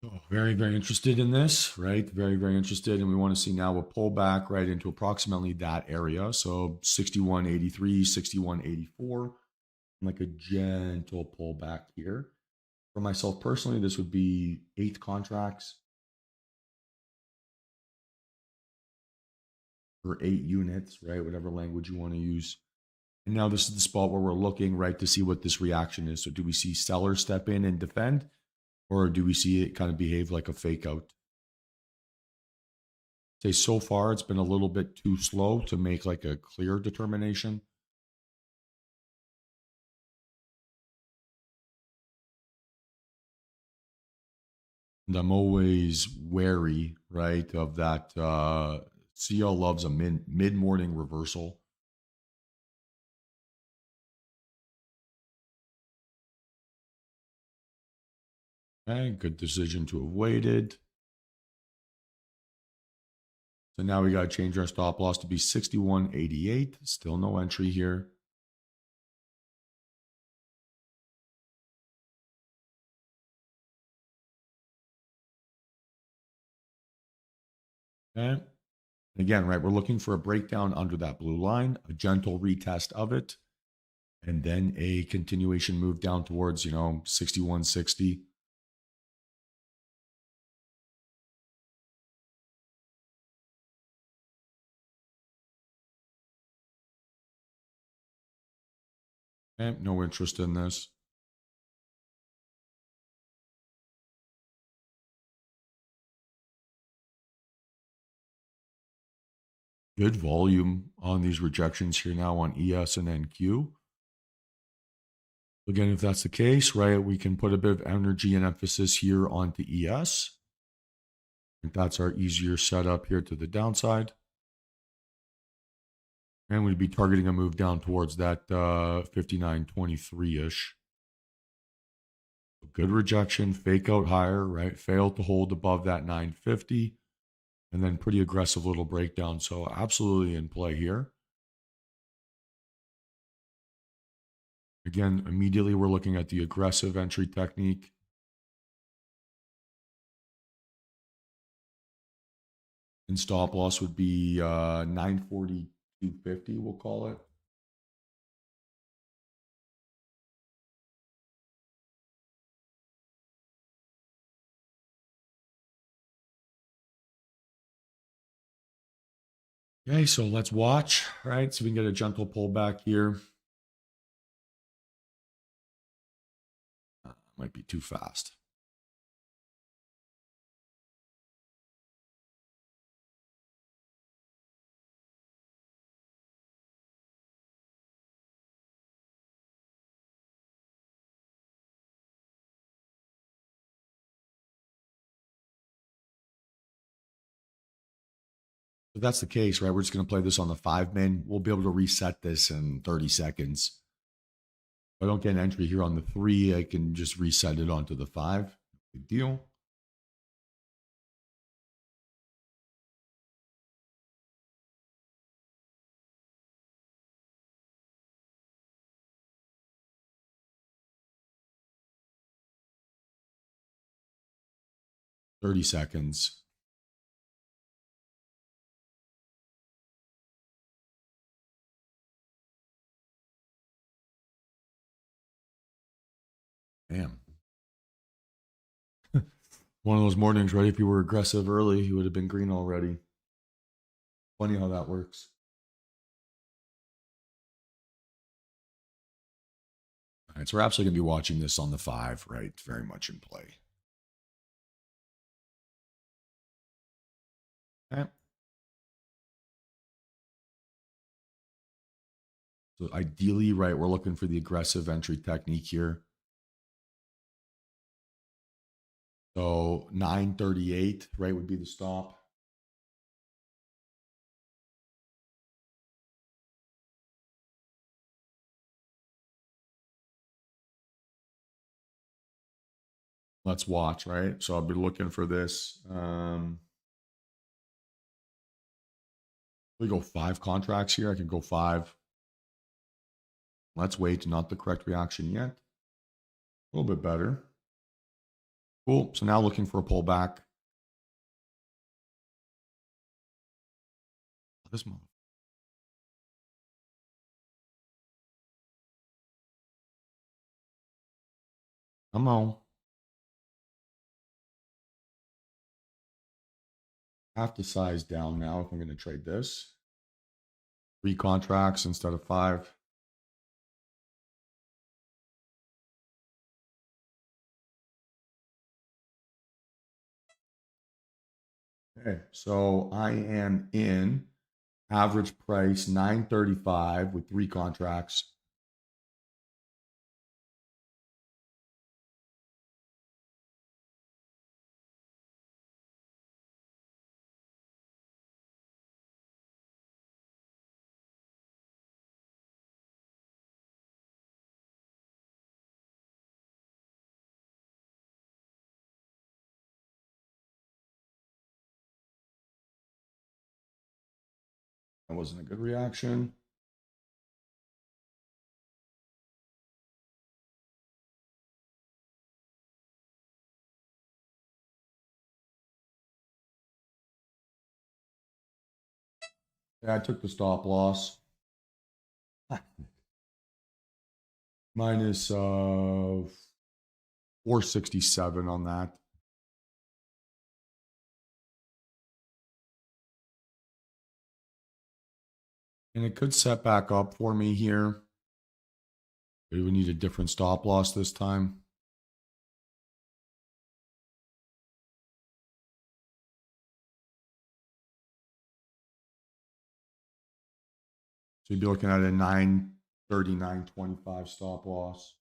Oh, very, very interested in this, right? Very, very interested. And we want to see now a pullback right into approximately that area. So 61.83, 61.84, like a gentle pullback here. For myself personally, this would be 8 contracts or 8 units, right? Whatever language you want to use. And now this is the spot where we're looking, right, to see what this reaction is. So do we see sellers step in and defend, or do we see it kind of behave like a fake out? Say so far it's been a little bit too slow to make like a clear determination. And I'm always wary, right, of that. CL loves a mid-morning reversal. Okay, good decision to have waited. So now we got to change our stop loss to be 61.88. Still no entry here. Okay. Again, right, we're looking for a breakdown under that blue line, a gentle retest of it, and then a continuation move down towards, 61.60. Okay, no interest in this. Good volume on these rejections here now on ES and NQ. Again, if that's the case, right, we can put a bit of energy and emphasis here onto ES. And that's our easier setup here to the downside. And we'd be targeting a move down towards that 59.23-ish. Good rejection, fake out higher, right? Failed to hold above that 950. And then pretty aggressive little breakdown. So absolutely in play here. Again, immediately we're looking at the aggressive entry technique. And stop loss would be 940.250, we'll call it. Okay, so let's watch, right? So we can get a gentle pullback here. Might be too fast. If that's the case, right, we're just going to play this on the 5-min. We'll be able to reset this in 30 seconds. If I don't get an entry here on the 3, I can just reset it onto the 5. Big deal. $30 seconds. Damn. One of those mornings, right? If you were aggressive early, you would have been green already. Funny how that works. All right, so we're absolutely going to be watching this on the 5, right? Very much in play. Okay. So ideally, right, we're looking for the aggressive entry technique here. So 938, right, would be the stop. Let's watch, right? So I'll be looking for this. We go 5 contracts here. I can go 5. Let's wait. Not the correct reaction yet. A little bit better. Cool. So now looking for a pullback. This month. Come on. I have to size down now if I'm going to trade this. 3 contracts instead of 5. Okay, so I am in average price 935 with 3 contracts. That wasn't a good reaction. Yeah, I took the stop loss. Minus 467 on that. And it could set back up for me here. Do we need a different stop loss this time? So you'd be looking at a 939.25 stop loss.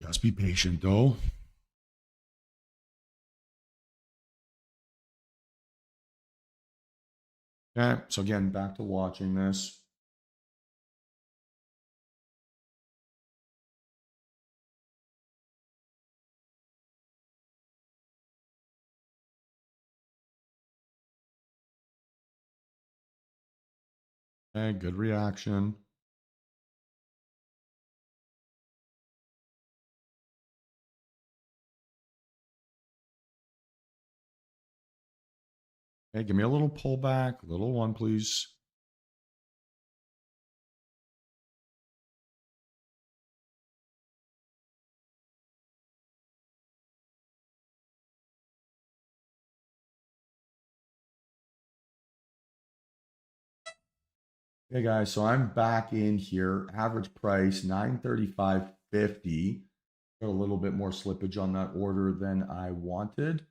Just be patient though. Okay, so again, back to watching this. Okay, good reaction. Okay, give me a little pullback, little one, please. Okay, guys, so I'm back in here. Average price 935.50. Got a little bit more slippage on that order than I wanted.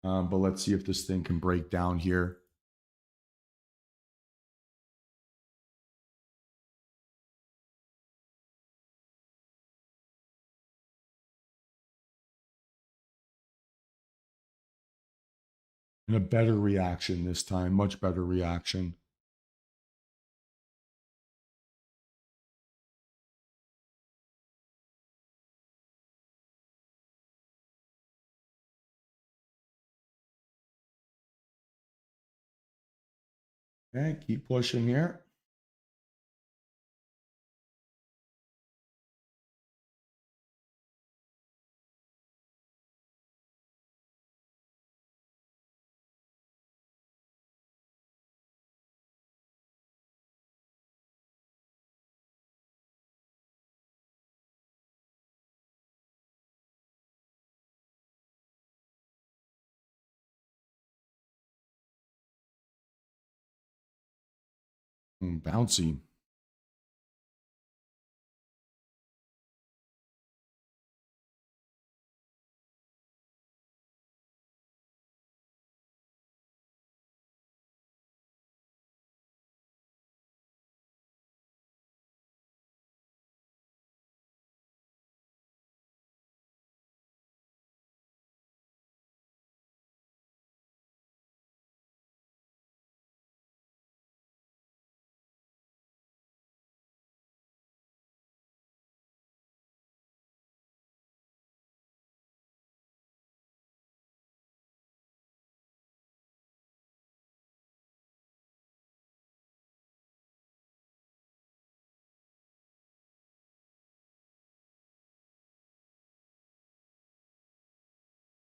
But let's see if this thing can break down here. And a better reaction this time, much better reaction. Okay, keep pushing here. Bouncy.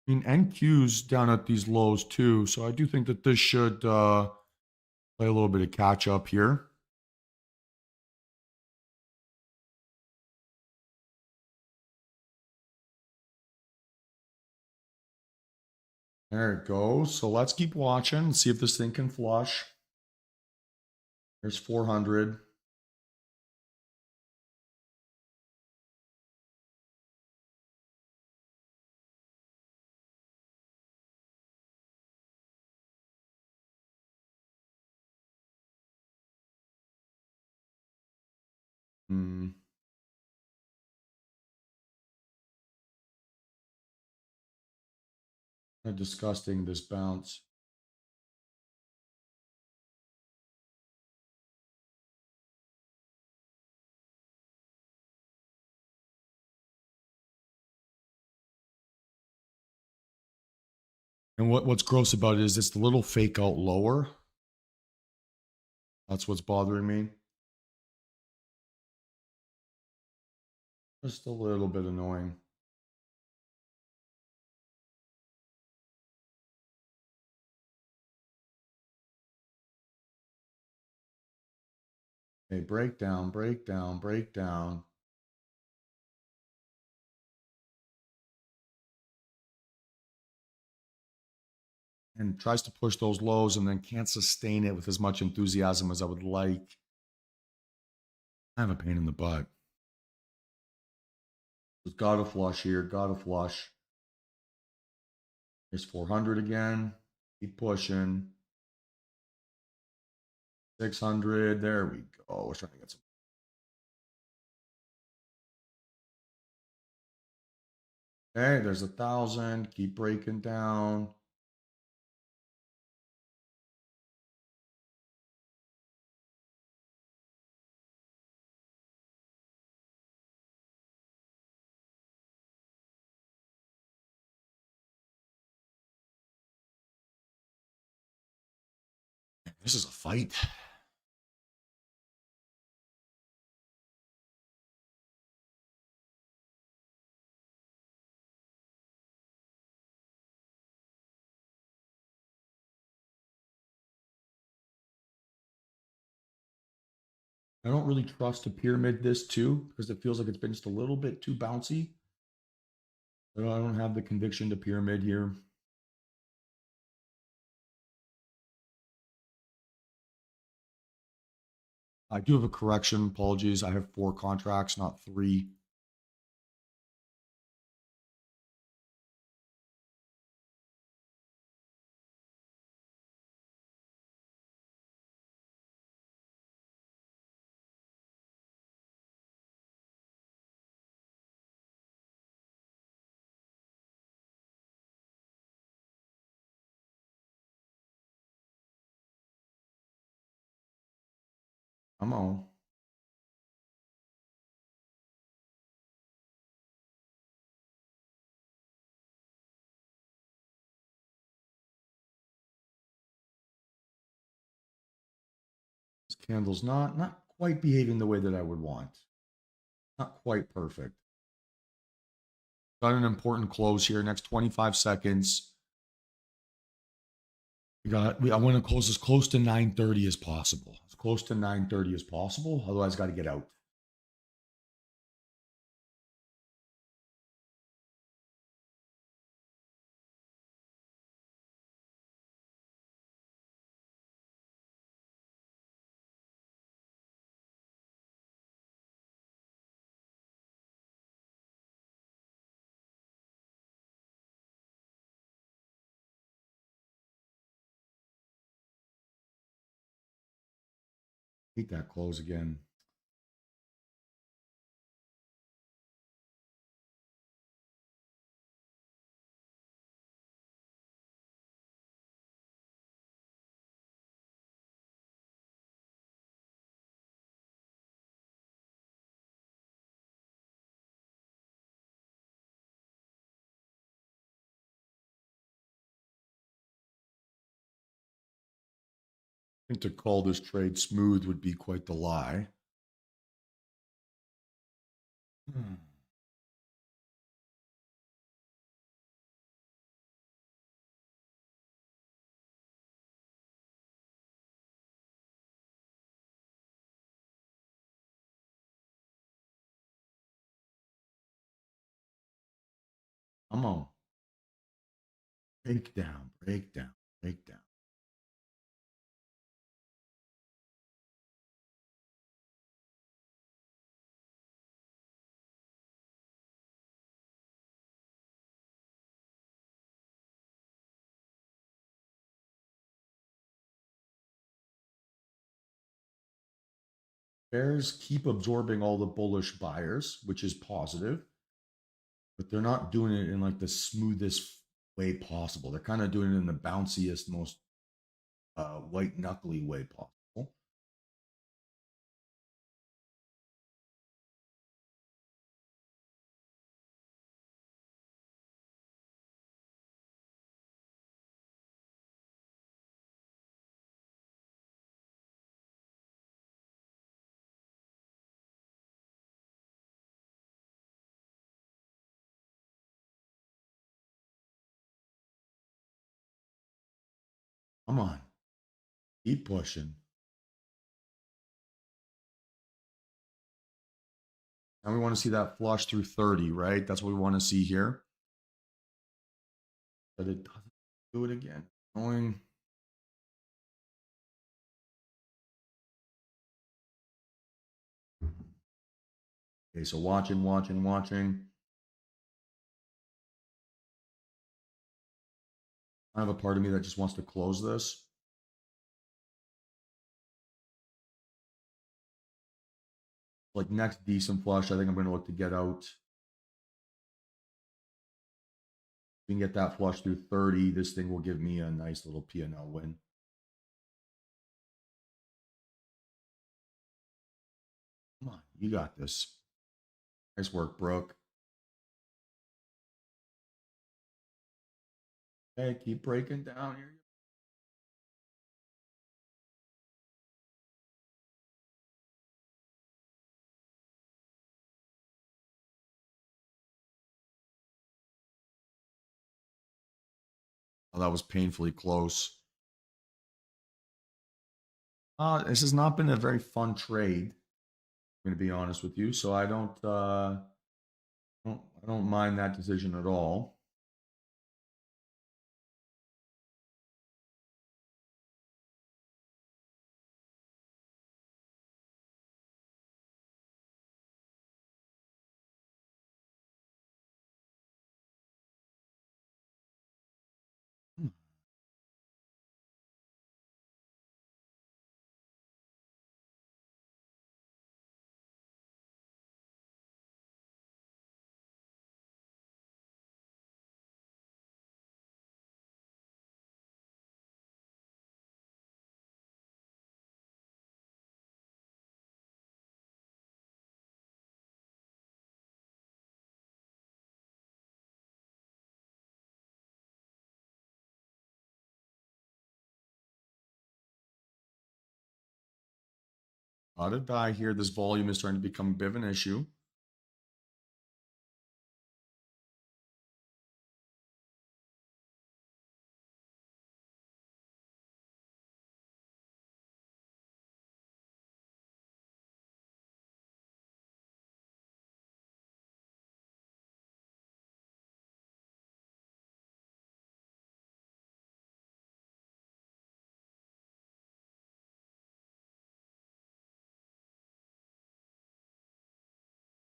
I mean, NQ's down at these lows too, so I do think that this should play a little bit of catch up here. There it goes. So let's keep watching and see if this thing can flush. There's 400. Hmm. Kind of disgusting, this bounce. And what's gross about it is it's the little fake out lower. That's what's bothering me. Just a little bit annoying. Okay, breakdown, breakdown, breakdown. and tries to push those lows and then can't sustain it with as much enthusiasm as I would like. I have a pain in the butt. Just got a flush here, got a flush. Here's 400 again. Keep pushing. 600. There we go. We're trying to get some. Okay, there's 1,000. Keep breaking down. This is a fight. I don't really trust to pyramid this too because it feels like it's been just a little bit too bouncy. But I don't have the conviction to pyramid here. I do have a correction. Apologies. I have 4 contracts, not 3. Come on. This candle's not quite behaving the way that I would want. Not quite perfect. Got an important close here. Next 25 seconds. I want to close as close to 9:30 as possible. As close to 9:30 as possible. Otherwise, got to get out. Hate that close again. I think to call this trade smooth would be quite the lie. Come on. Break down, break down, break down. Bears keep absorbing all the bullish buyers, which is positive, but they're not doing it in like the smoothest way possible. They're kind of doing it in the bounciest, most white knuckly way possible. Come on, keep pushing. And we want to see that flush through 30, right? That's what we want to see here. But it doesn't do it again. Going. Okay, so watching. I have a part of me that just wants to close this. Like next decent flush, I think I'm going to look to get out. If we can get that flush through 30, this thing will give me a nice little P&L win. Come on, you got this. Nice work, Brooke. Okay, keep breaking down here. Oh, that was painfully close. This has not been a very fun trade. I'm going to be honest with you, so I don't mind that decision at all. Not a die here. This volume is starting to become a bit of an issue.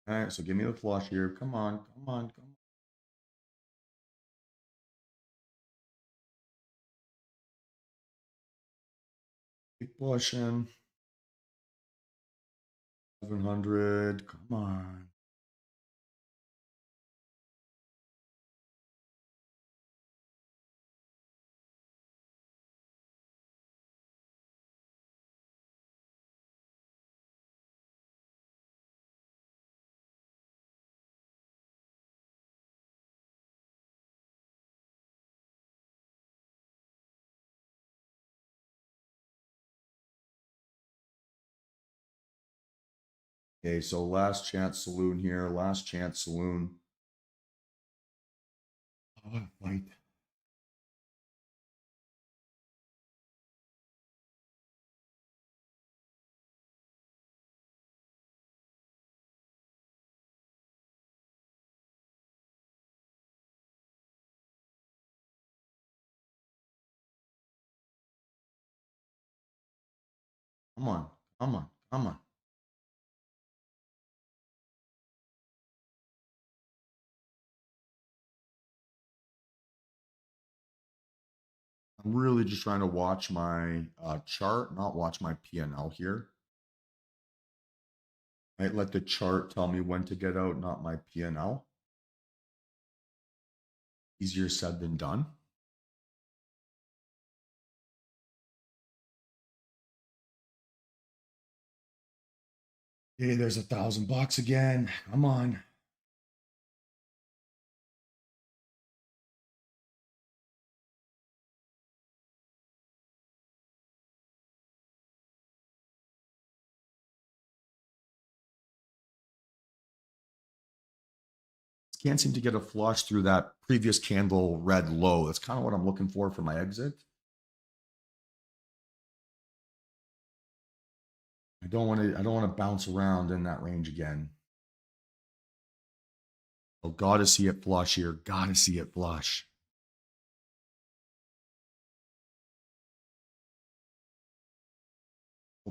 All right, so give me the flush here. Come on. Keep pushing. 700. Come on. Okay, so last chance saloon here. Last chance saloon. Oh, what a fight. Come on. Come on. I'm really just trying to watch my chart, not watch my P&L here. I let the chart tell me when to get out, not my P&L. Easier said than done. Hey, there's $1,000 again. Come on. Can't seem to get a flush through that previous candle red low. That's kind of what I'm looking for my exit. I don't want to bounce around in that range again. Oh, gotta see it flush here. Gotta see it flush.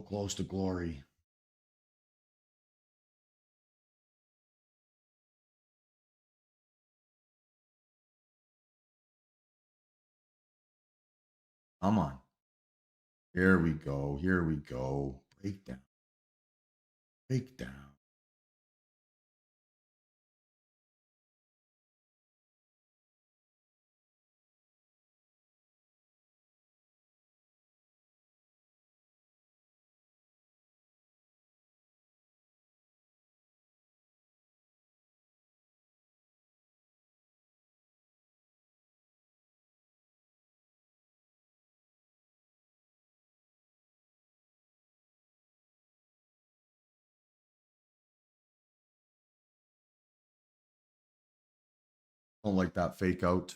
close to glory. Come on. Here we go. Here we go. Breakdown. Breakdown. Don't like that fake out.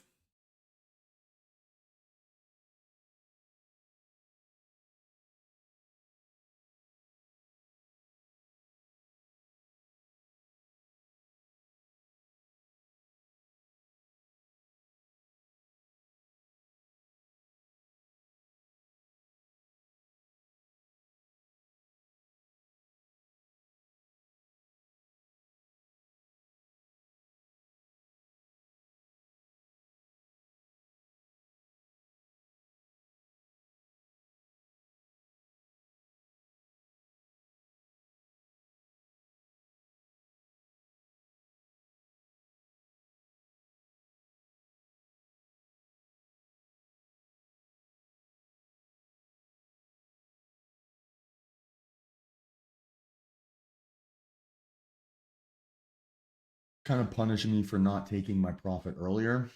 Kind of punishing me for not taking my profit earlier.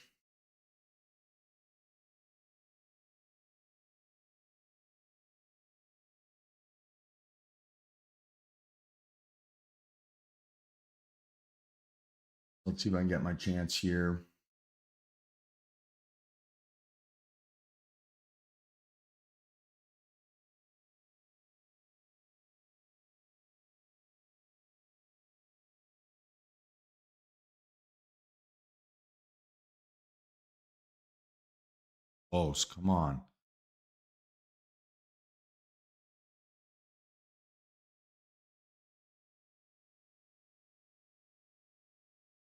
Let's see if I can get my chance here. Close. Come on.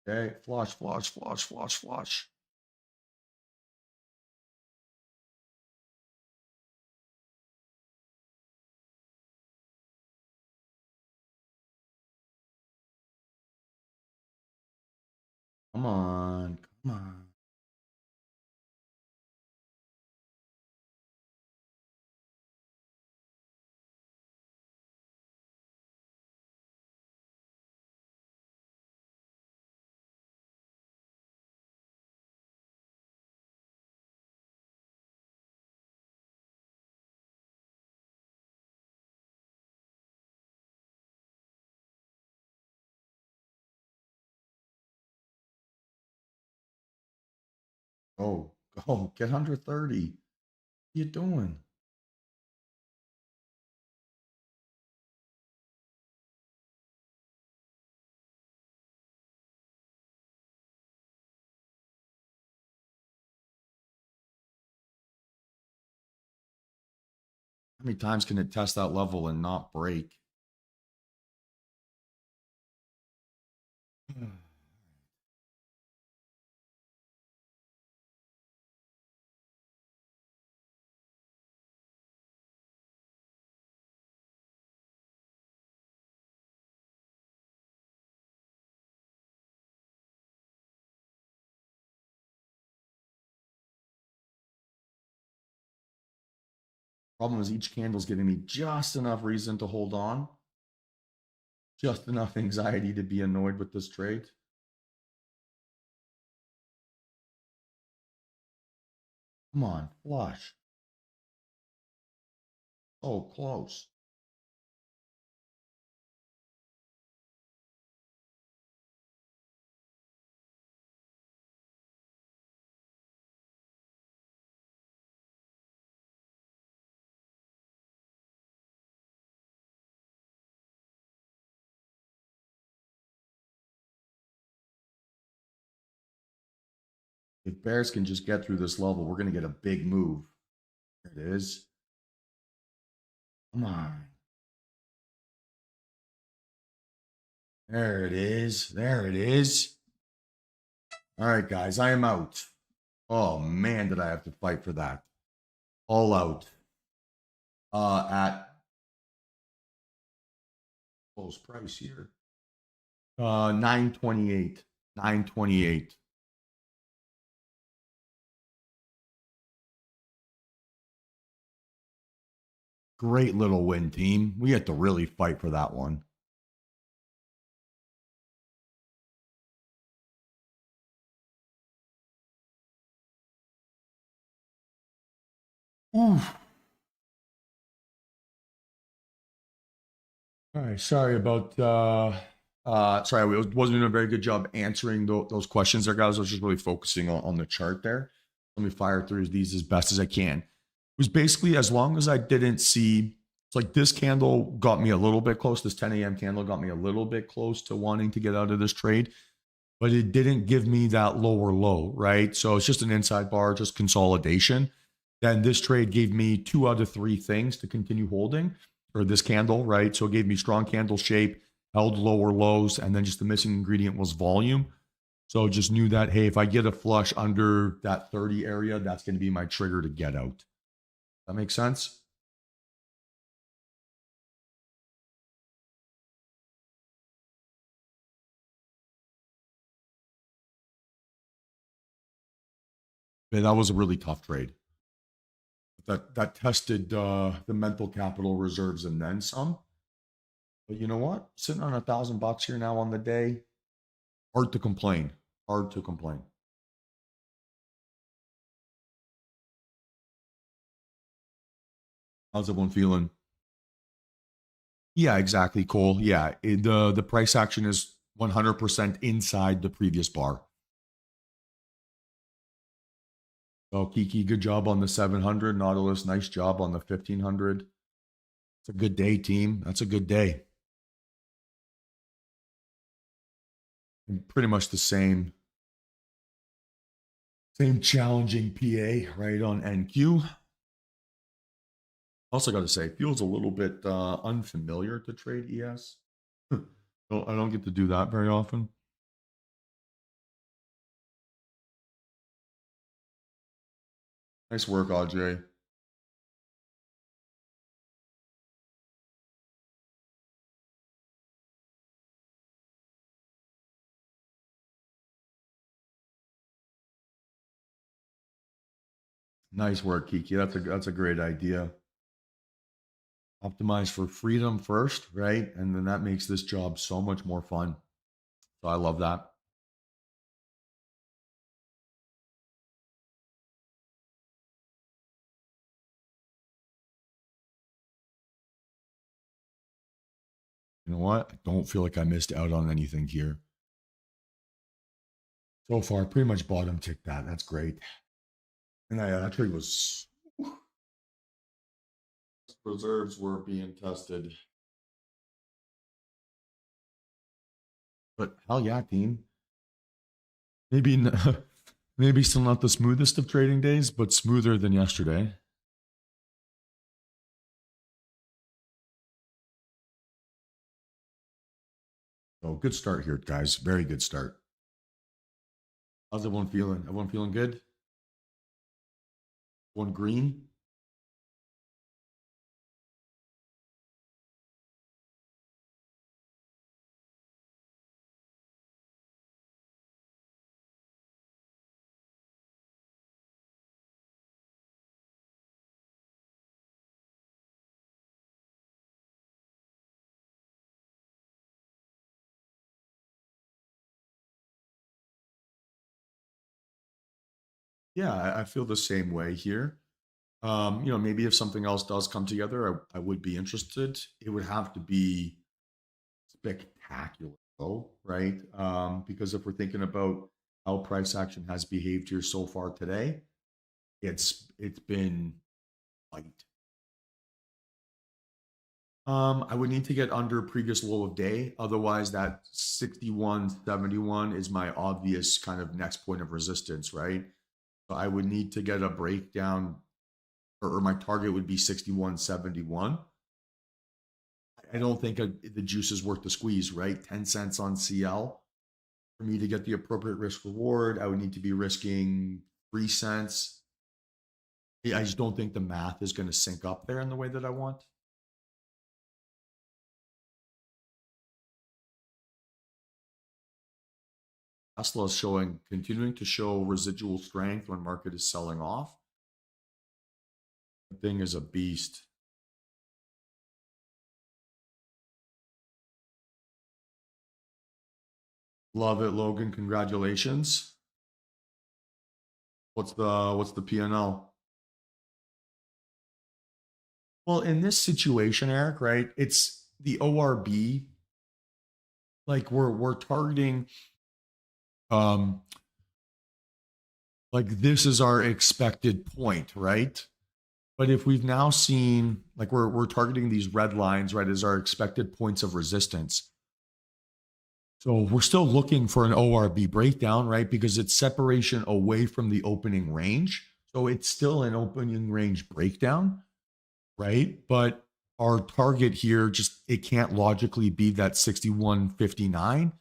Okay. Flush, flush, flush, flush, flush. Come on. Come on. Go. Go. Get under 30. What are you doing? How many times can it test that level and not break? Problem is each candle's giving me just enough reason to hold on, just enough anxiety to be annoyed with this trade. Come on, flush. Oh, close. If bears can just get through this level, we're going to get a big move. There it is. Come on. There it is. There it is. All right, guys, I am out. Oh man, did I have to fight for that? All out. At close price here. 928. 928. Great little win, team. We had to really fight for that one. Oof. All right, sorry about sorry, I wasn't doing a very good job answering those questions there, guys. I was just really focusing on the chart there. Let me fire through these as best as I can. It was basically as long as I didn't see, it's like this candle got me a little bit close. This 10 a.m. candle got me a little bit close to wanting to get out of this trade, but it didn't give me that lower low, right? So it's just an inside bar, just consolidation. Then this trade gave me 2 out of 3 things to continue holding, or this candle, right? So it gave me strong candle shape, held lower lows, and then just the missing ingredient was volume. So just knew that, hey, if I get a flush under that 30 area, that's going to be my trigger to get out. That makes sense? Man, that was a really tough trade. That tested the mental capital reserves and then some. But you know what? Sitting on $1,000 here now on the day, hard to complain. Hard to complain. How's everyone feeling? Yeah, exactly, Cole. Yeah, the price action is 100% inside the previous bar. So Kiki, good job on the 700. Nautilus, nice job on the 1500. It's a good day, team. That's a good day. And pretty much the same challenging PA right on NQ. Also got to say, feels a little bit unfamiliar to trade ES. I don't get to do that very often. Nice work, Audrey. Nice work, Kiki. That's a great idea. Optimize for freedom first, right? And then that makes this job so much more fun. So I love that. You know what? I don't feel like I missed out on anything here. So far, pretty much bottom tick that. That's great. And that trade was reserves were being tested. But hell yeah, team. Maybe maybe still not the smoothest of trading days, but smoother than yesterday. So good start here, guys. Very good start. How's everyone feeling? Everyone feeling good? One green? Yeah, I feel the same way here. Maybe if something else does come together, I would be interested. It would have to be spectacular, though, right? Because if we're thinking about how price action has behaved here so far today, it's been light. I would need to get under previous low of day. Otherwise, that 61.71 is my obvious kind of next point of resistance, right? So I would need to get a breakdown, or my target would be 61.71. I don't think the juice is worth the squeeze, right? 10 cents on CL. For me to get the appropriate risk reward, I would need to be risking 3 cents. I just don't think the math is going to sync up there in the way that I want. Tesla is continuing to show residual strength when market is selling off. The thing is a beast. Love it, Logan. Congratulations. What's the P&L? Well, in this situation, Eric, right? It's the ORB. Like we're targeting um like this is our expected point, right? But if we've now seen like we're targeting these red lines, right, as our expected points of resistance. So we're still looking for an ORB breakdown, right? Because it's separation away from the opening range. So it's still an opening range breakdown, right? But our target here just it can't logically be that 61.59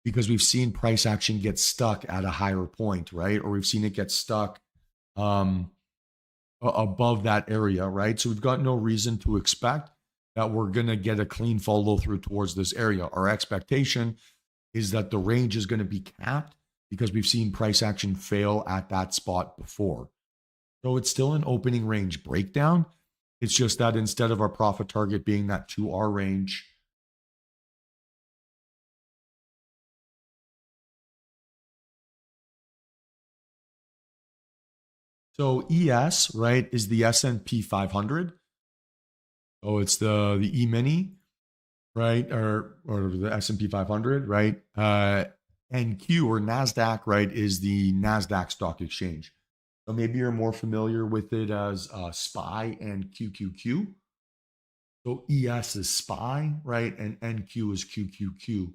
because we've seen price action get stuck at a higher point, right? Or we've seen it get stuck um above that area, right? So we've got no reason to expect that we're going to get a clean follow through towards this area. Our expectation is that the range is going to be capped because we've seen price action fail at that spot before. So it's still an opening range breakdown. It's just that instead of our profit target being that 2R range, so ES, right, is the S&P 500. Oh, it's the E-mini, right, or the S&P 500, right? And Q or NASDAQ, right, is the NASDAQ stock exchange. So maybe you're more familiar with it as SPY and QQQ. So ES is SPY, right? And NQ is QQQ.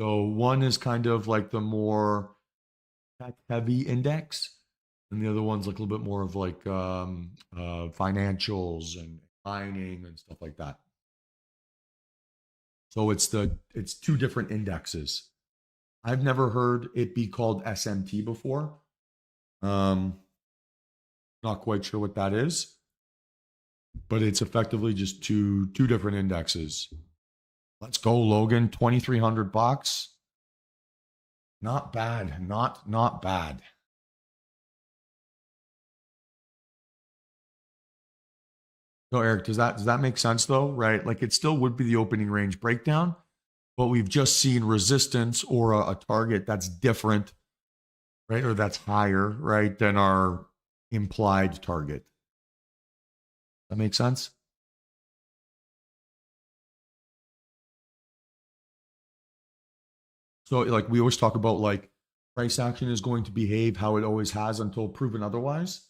So one is kind of like the more tech heavy index, and the other one's like a little bit more of like financials and mining and stuff like that. So it's two different indexes. I've never heard it be called SMT before. Um, Not quite sure what that is, but it's effectively just two different indexes. Let's go, Logan. 2,300 bucks. Not bad. Not bad. So, Eric, does that make sense though? Right? Like it still would be the opening range breakdown, but we've just seen resistance or a target that's different, right? Or that's higher, right, than our implied target. That makes sense? So like we always talk about like price action is going to behave how it always has until proven otherwise.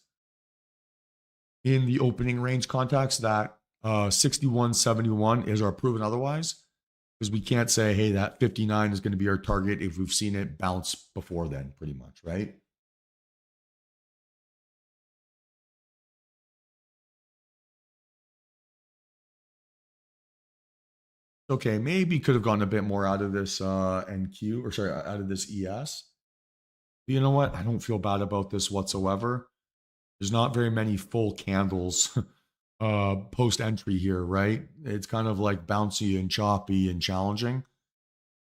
In the opening range context, that 61.71 is our proven otherwise because we can't say, hey, that 59 is going to be our target if we've seen it bounce before then, pretty much, right? Okay, maybe could have gotten a bit more out of this NQ or sorry, out of this ES. But you know what? I don't feel bad about this whatsoever. There's not very many full candles post entry here, right? It's kind of like bouncy and choppy and challenging.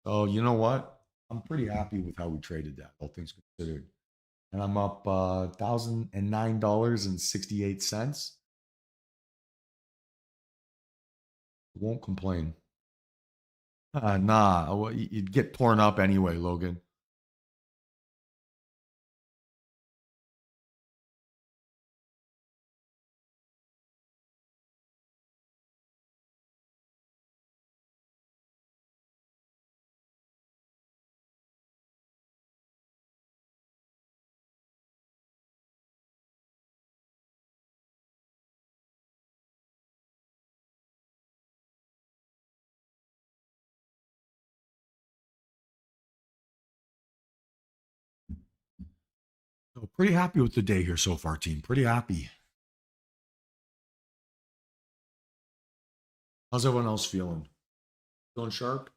So you know what? I'm pretty happy with how we traded that, all things considered. And I'm up $1,009.68. Won't complain. Nah, you'd get torn up anyway, Logan. So pretty happy with the day here so far, team. Pretty happy. How's everyone else feeling? Feeling sharp?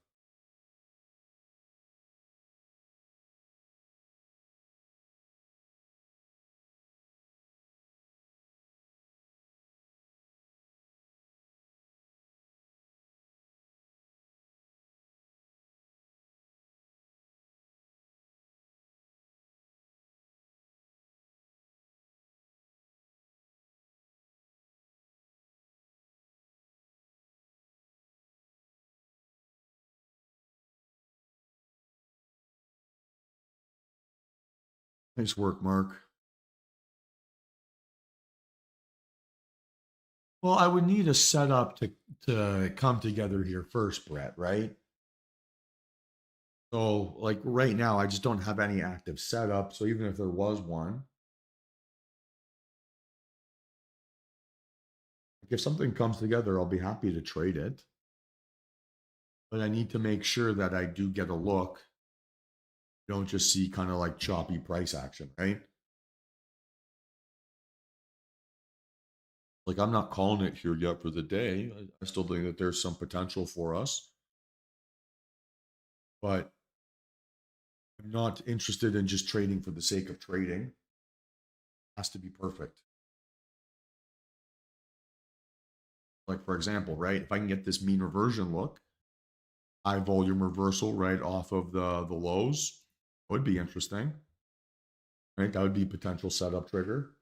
Nice work, Mark. Well, I would need a setup to come together here first, Brett, right? So, like right now, I just don't have any active setup. So even if there was one, like if something comes together, I'll be happy to trade it. But I need to make sure that I do get a look. Don't just see kind of like choppy price action, right? Like I'm not calling it here yet for the day. I still think that there's some potential for us, but I'm not interested in just trading for the sake of trading. It has to be perfect. Like for example, right? If I can get this mean reversion look, high volume reversal right off of the lows, would be interesting. Right? That would be potential setup trigger.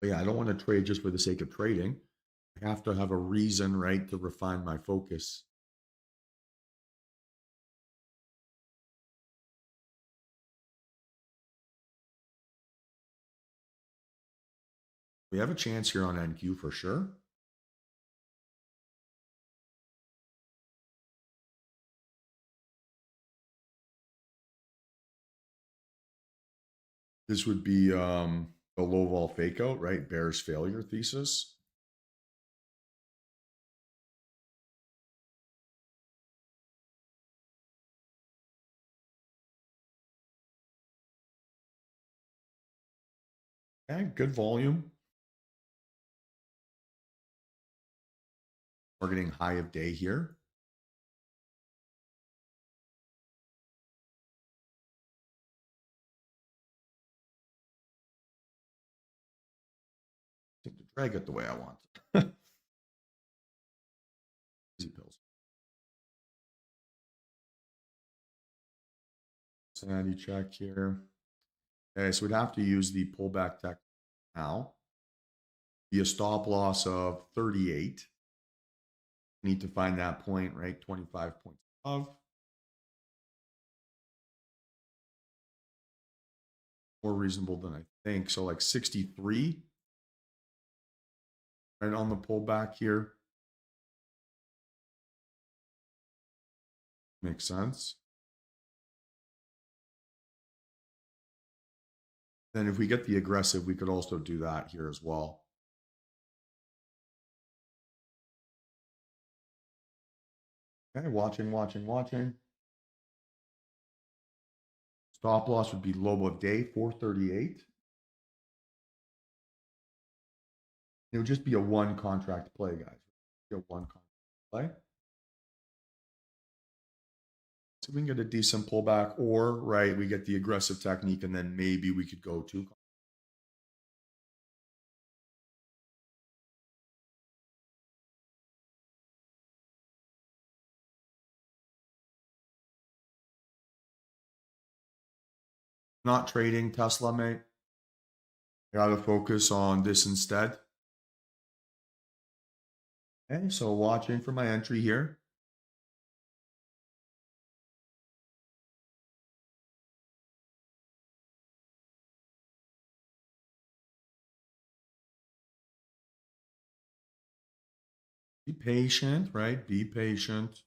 But yeah, I don't want to trade just for the sake of trading. I have to have a reason, right, to refine my focus. We have a chance here on NQ for sure. This would be the low vol fake out, right? Bears failure thesis. Okay, good volume. Targeting high of day here. To drag it the way I want. Easy pills. Sanity check here. Okay, so we'd have to use the pullback tech now. Be a stop loss of 38. Need to find that point, right? 25 points above. More reasonable than I think. So like 63. Right on the pullback here. Makes sense. Then if we get the aggressive, we could also do that here as well. Okay, watching. Stop loss would be low of day, 438. It would just be a one contract play, guys. A one contract play. So we can get a decent pullback, or right, we get the aggressive technique, and then maybe we could go to. Not trading Tesla, mate. I gotta focus on this instead. Okay, so watching for my entry here. Be patient, right? Be patient.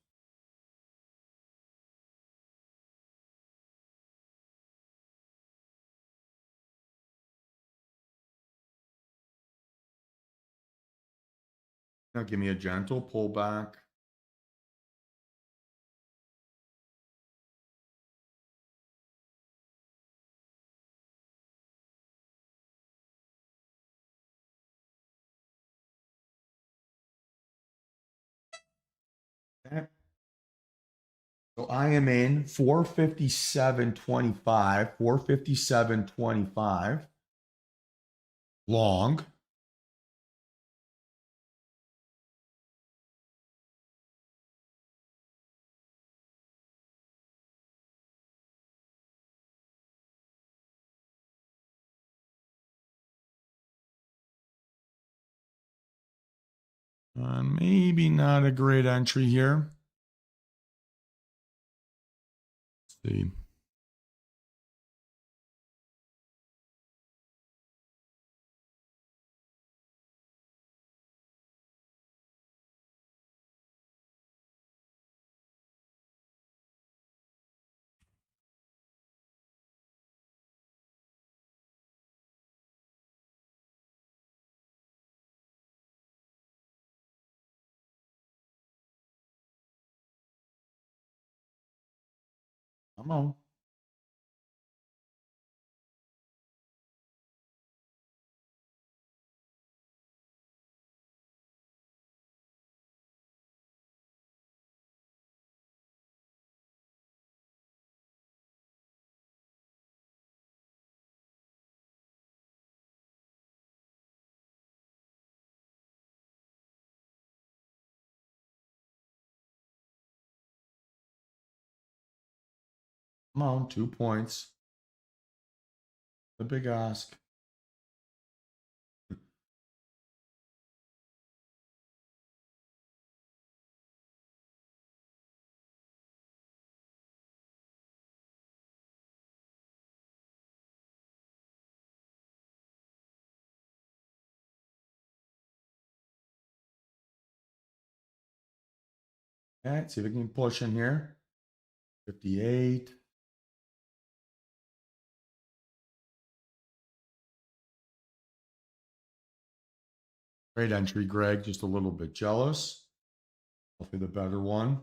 Now give me a gentle pullback. So I am in 457.25, 457.25 long. Maybe not a great entry here. Let's see. Come on. Come on, 2 points. The big ask. Okay, see if we can push in here. 58. Great entry, Greg. Just a little bit jealous. Hopefully the better one.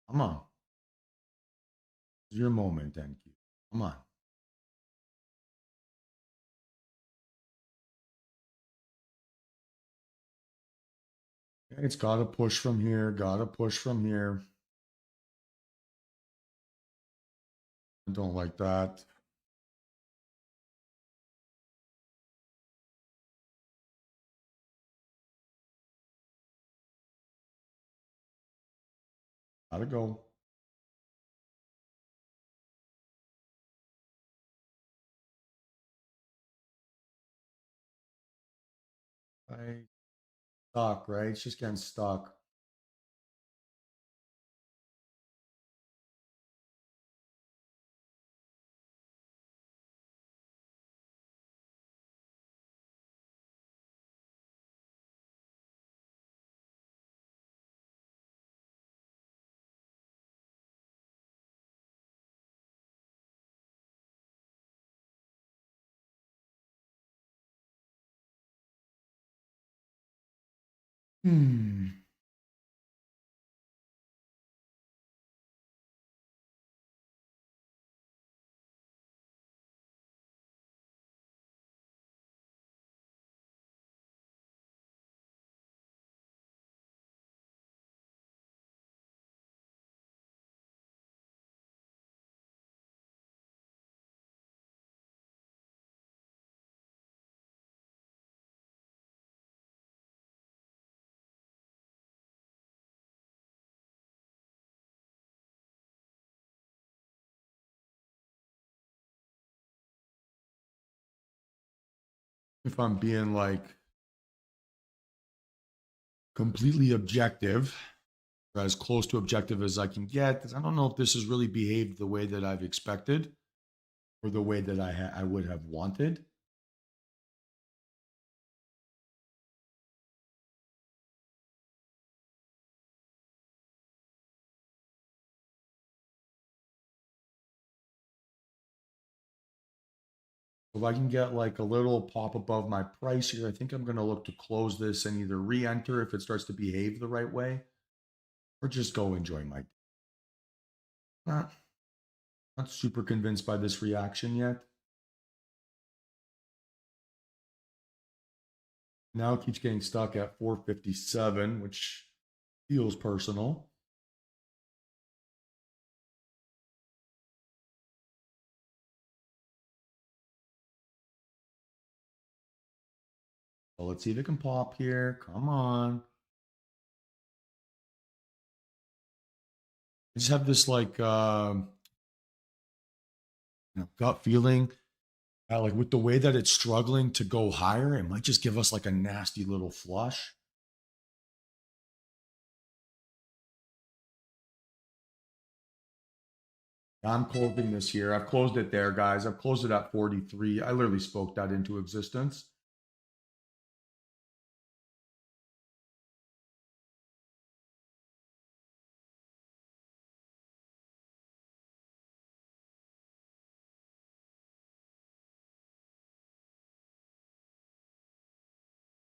Come on. It's your moment, thank you. Come on. Okay, it's got to push from here. Got to push from here. I don't like that. Gotta go. Right. Stuck, right? It's just getting stuck. Hmm. If I'm being like completely objective, or as close to objective as I can get, because I don't know if this has really behaved the way that I've expected or the way that I would have wanted. If I can get like a little pop above my price here, I think I'm going to look to close this and either re-enter if it starts to behave the right way, or just go enjoy my Not super convinced by this reaction yet. Now it keeps getting stuck at 457, which feels personal. So let's see if it can pop here. Come on. I just have this like gut feeling like with the way that it's struggling to go higher, it might just give us like a nasty little flush. I'm closing this here. I've closed it there, guys. I've closed it at 43. I literally spoke that into existence.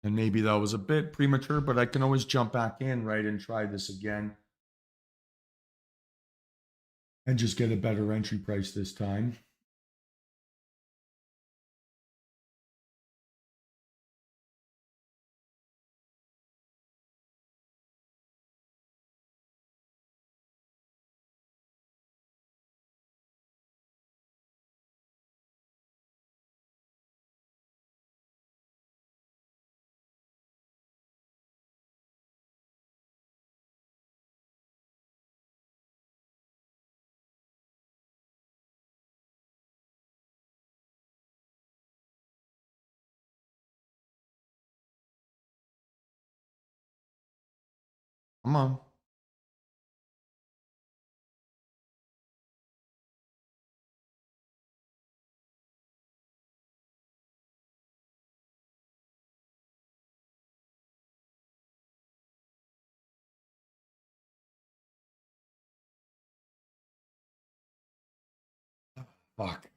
And maybe that was a bit premature, but I can always jump back in, right, and try this again and just get a better entry price this time. Come on. Fuck.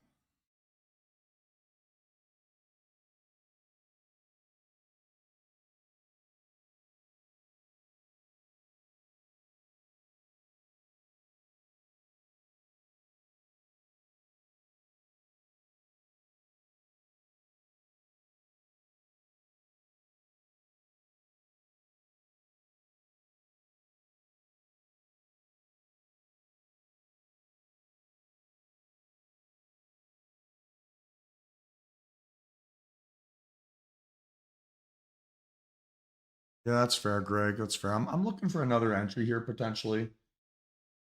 Yeah, that's fair, Greg. That's fair. I'm looking for another entry here potentially.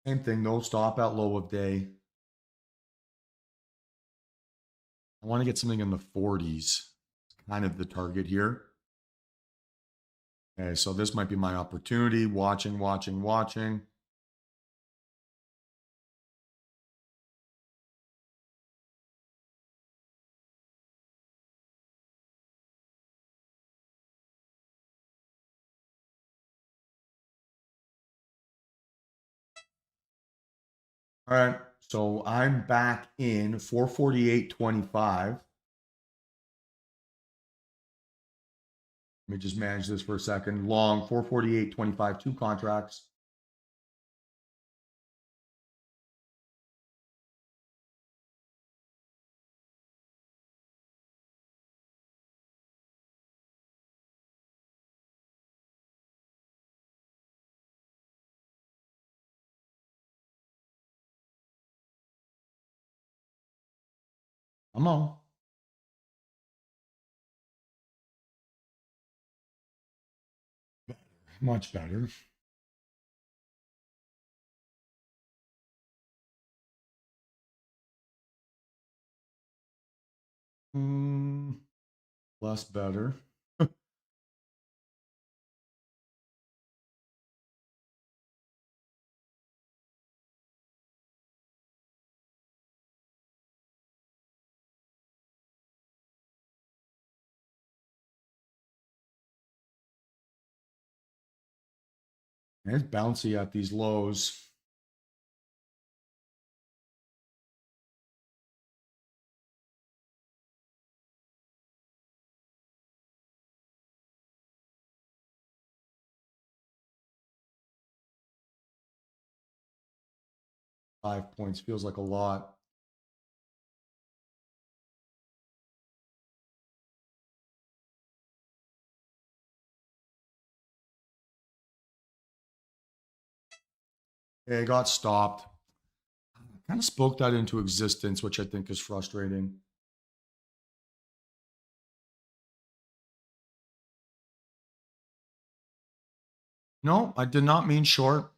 Same thing, no stop at low of day. I want to get something in the 40s. It's kind of the target here. Okay, so this might be my opportunity. Watching, watching, watching. All right, so I'm back in 448.25. Let me just manage this for a second. Long 448.25, two contracts. Come on. Much better. Mm, less better. It's bouncy at these lows. 5 points feels like a lot. It got stopped. Kind of spoke that into existence, which I think is frustrating. No, I did not mean short.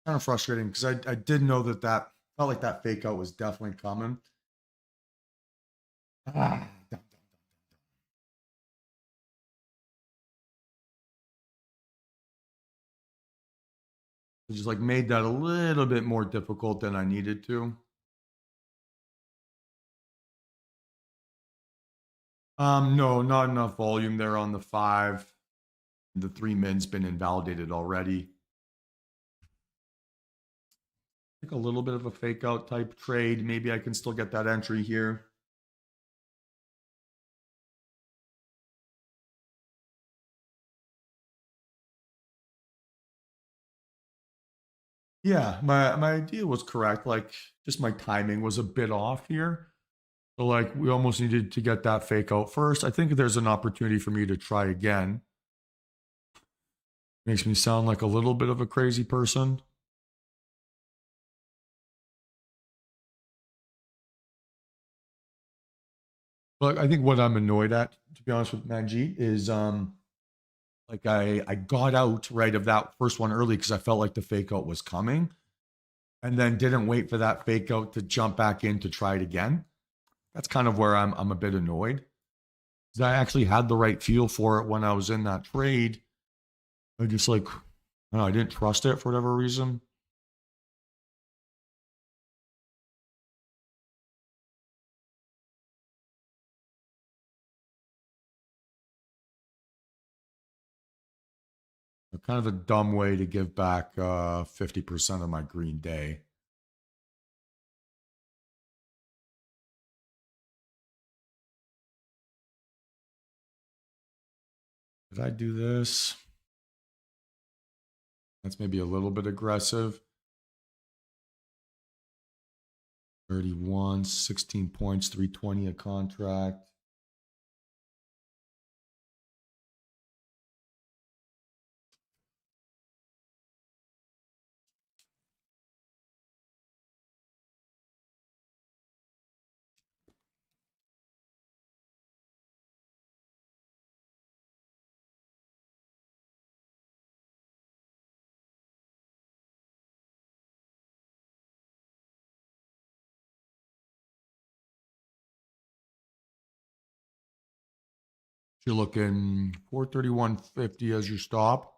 Kind of frustrating because I did know that felt like that fake out was definitely coming. Ah, it just like made that a little bit more difficult than I needed to. No, not enough volume there on the 5. The 3 min's been invalidated already. Like a little bit of a fake out type trade. Maybe I can still get that entry here. Yeah, my idea was correct. Like just my timing was a bit off here. So like we almost needed to get that fake out first. I think there's an opportunity for me to try again. Makes me sound like a little bit of a crazy person. But I think what I'm annoyed at, to be honest with Manjeet, is like I got out right of that first one early because I felt like the fake out was coming. and then didn't wait for that fake out to jump back in to try it again. That's kind of where I'm a bit annoyed. Because I actually had the right feel for it when I was in that trade. I just like, I don't know, I didn't trust it for whatever reason. Kind of a dumb way to give back 50% of my green day. Did I do this? That's maybe a little bit aggressive. 31, 16 points, 320 a contract. You're looking 431.50 as your stop.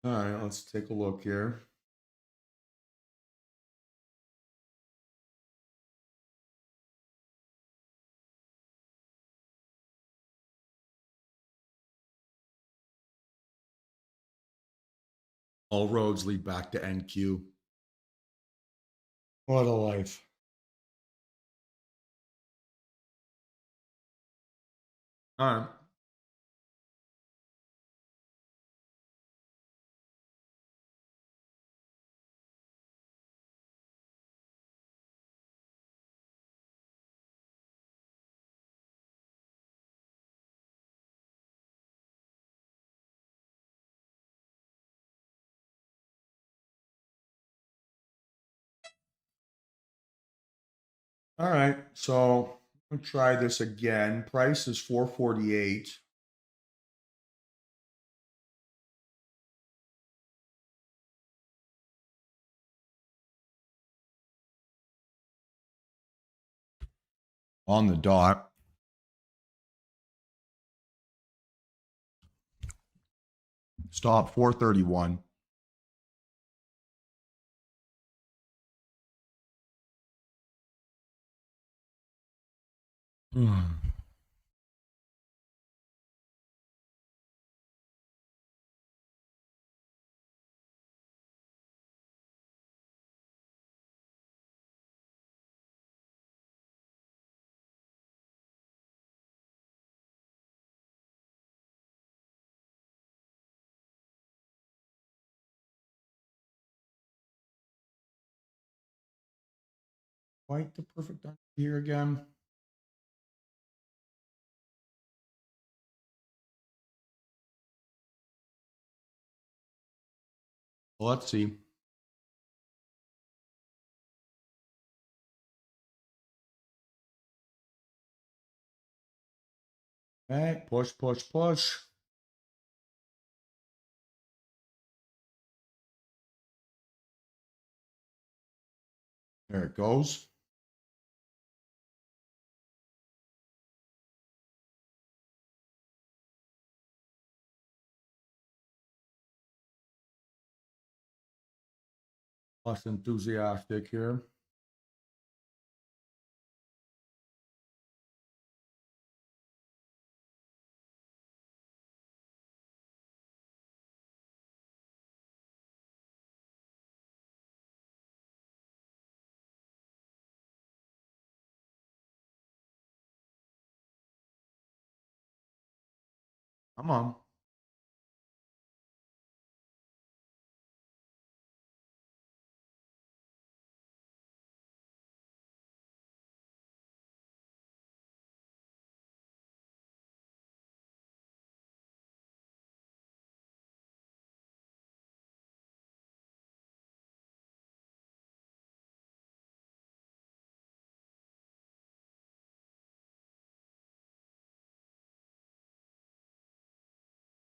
All right, let's take a look here. All roads lead back to NQ. What a life. All right. All right. So I'm gonna try this again. Price is 448. On the dot. Stop 431. Quite the perfect here again. Well, let's see. Okay, push, push, push. There it goes. Less enthusiastic here. Come on.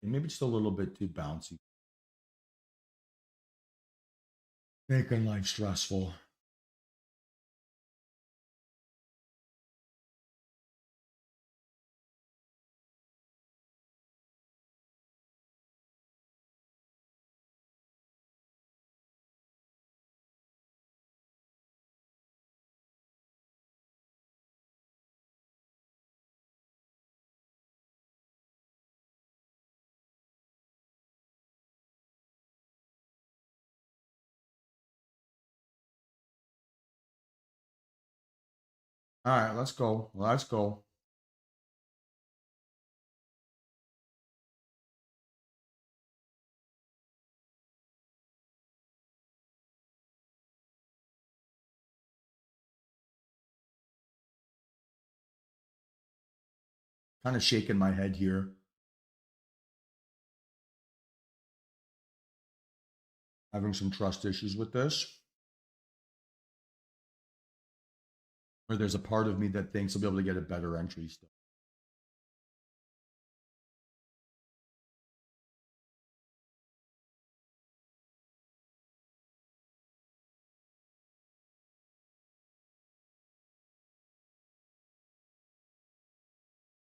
Maybe just a little bit too bouncy. Making life stressful. All right, let's go. Let's go. Kind of shaking my head here. Having some trust issues with this. Or there's a part of me that thinks I'll be able to get a better entry still.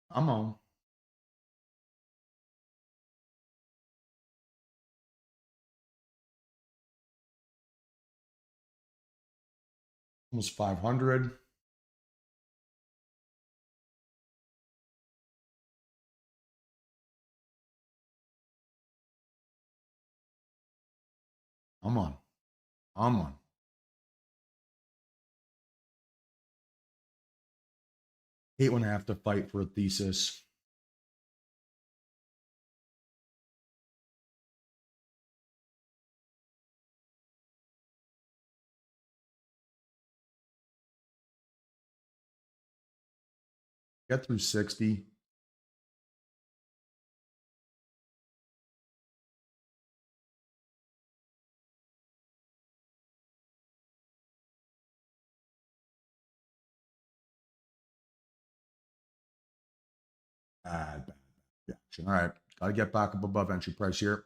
I'm on. Almost 500. I'm on. I'm on. Hate when I have to fight for a thesis. Get through 60. Bad. Reaction. All right. Got to get back up above entry price here.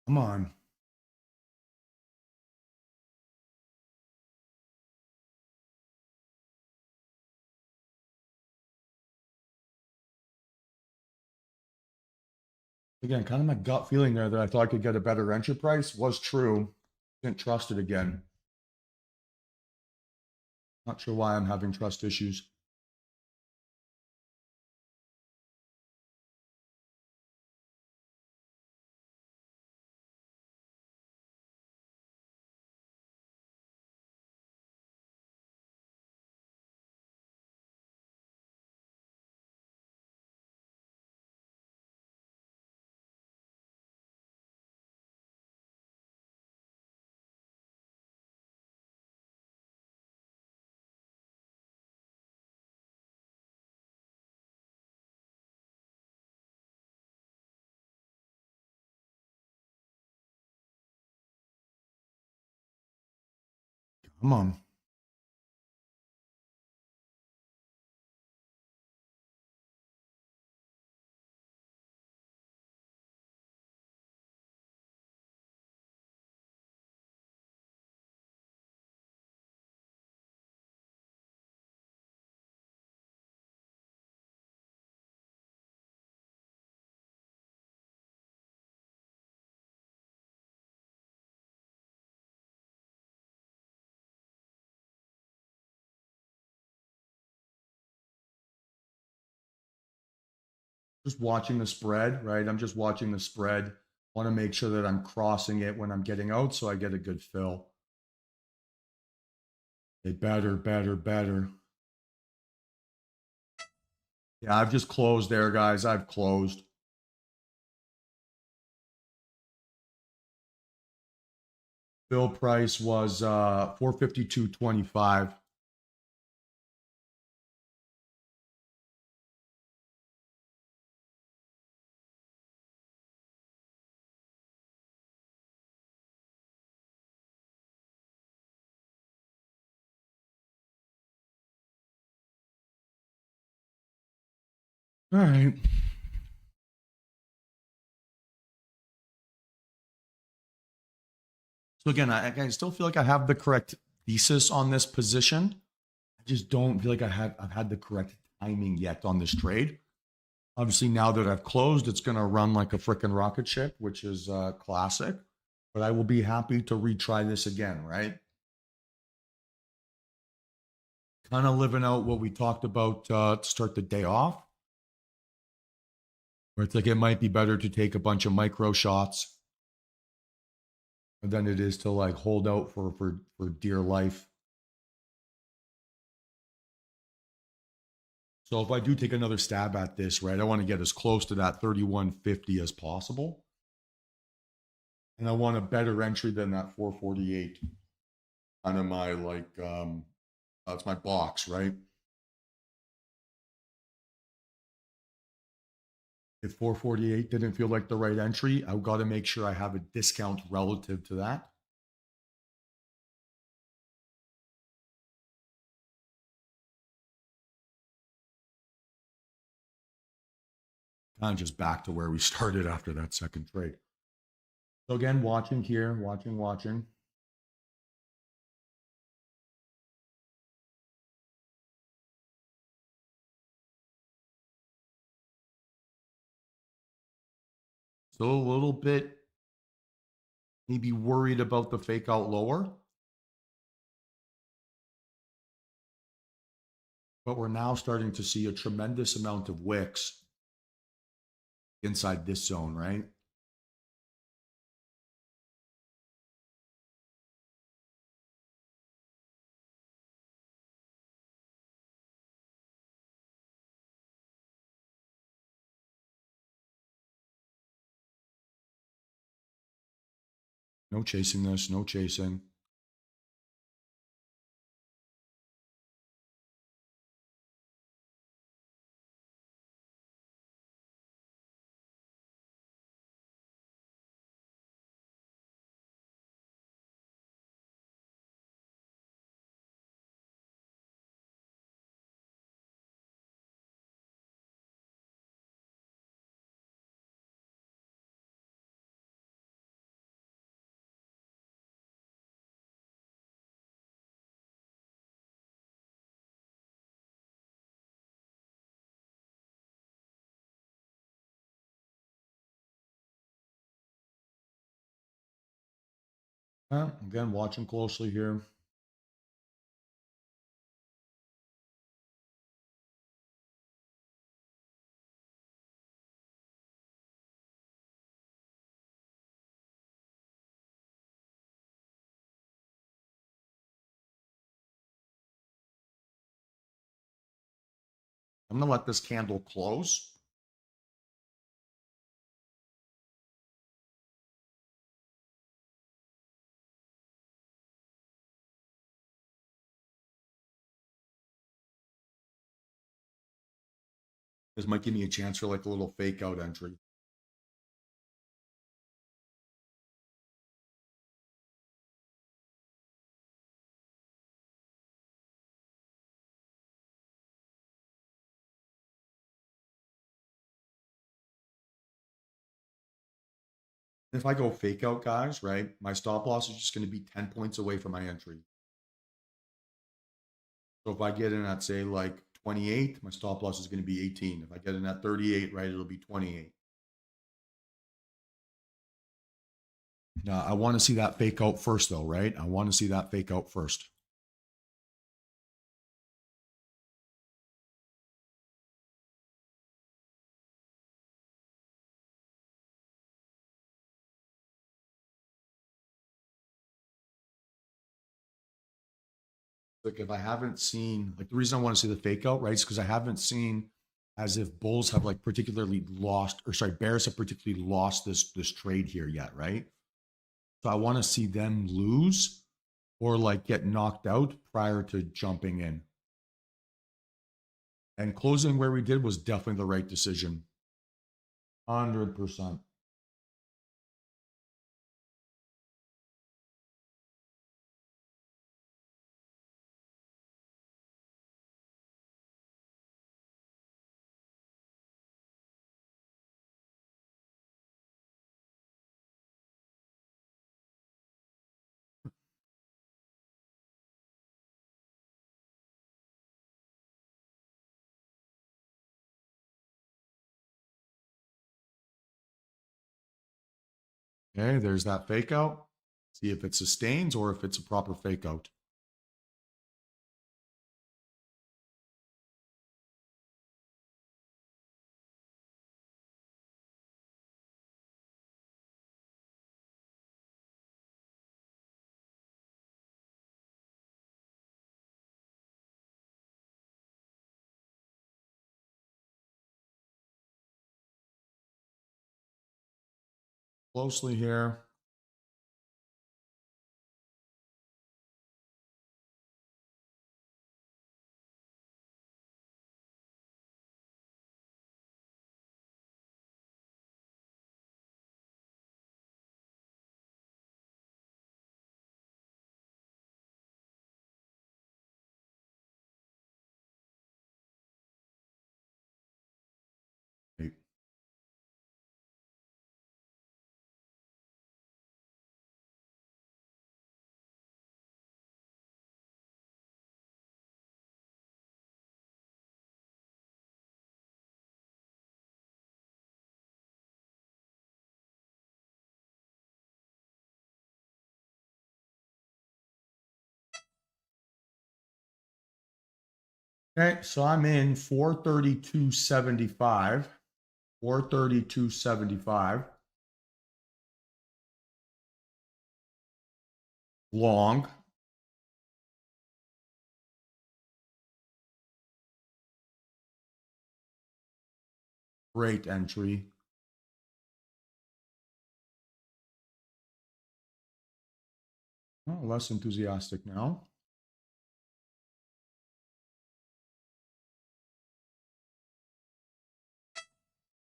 Come on. Again, kind of my gut feeling there that I thought I could get a better entry price was true. Didn't trust it again. Not sure why I'm having trust issues. Come on. Just watching the spread, right? I'm just watching the spread. Want to make sure that I'm crossing it when I'm getting out so I get a good fill. They better. Yeah, I've just closed there, guys. I've closed. Bill price was 452.25. All right. So again, I still feel like I have the correct thesis on this position. I just don't feel like I've had the correct timing yet on this trade. Obviously, now that I've closed, it's going to run like a freaking rocket ship, which is classic. But I will be happy to retry this again, right? Kind of living out what we talked about to start the day off, where it's like it might be better to take a bunch of micro shots than it is to like hold out for dear life. So if I do take another stab at this, right, I want to get as close to that 3150 as possible. And I want a better entry than that 448. Kind of my like that's my box, right? If 448 didn't feel like the right entry, I've got to make sure I have a discount relative to that. Kind of just back to where we started after that second trade. So again, watching here, watching. So a little bit maybe worried about the fake out lower, but we're now starting to see a tremendous amount of wicks inside this zone, right? No chasing this, no chasing. Again, watching closely here. I'm gonna let this candle close. This might give me a chance for like a little fake out entry. If I go fake out, guys, right, my stop loss is just going to be 10 points away from my entry. So if I get in at, say, like 28, my stop loss is going to be 18. If I get in at 38, right, it'll be 28. Now, I want to see that fake out first, though, right? I want to see that fake out first. Like if I haven't seen, like the reason I want to see the fake out, right, is because I haven't seen as if bulls have like particularly lost, or sorry, bears have particularly lost this trade here yet, right? So I want to see them lose or like get knocked out prior to jumping in. And closing where we did was definitely the right decision. 100%. Okay, there's that fake out. See if it sustains or if it's a proper fake out. Closely here. Okay, so I'm in 432.75. 432.75. Long. Great entry. Oh, less enthusiastic now.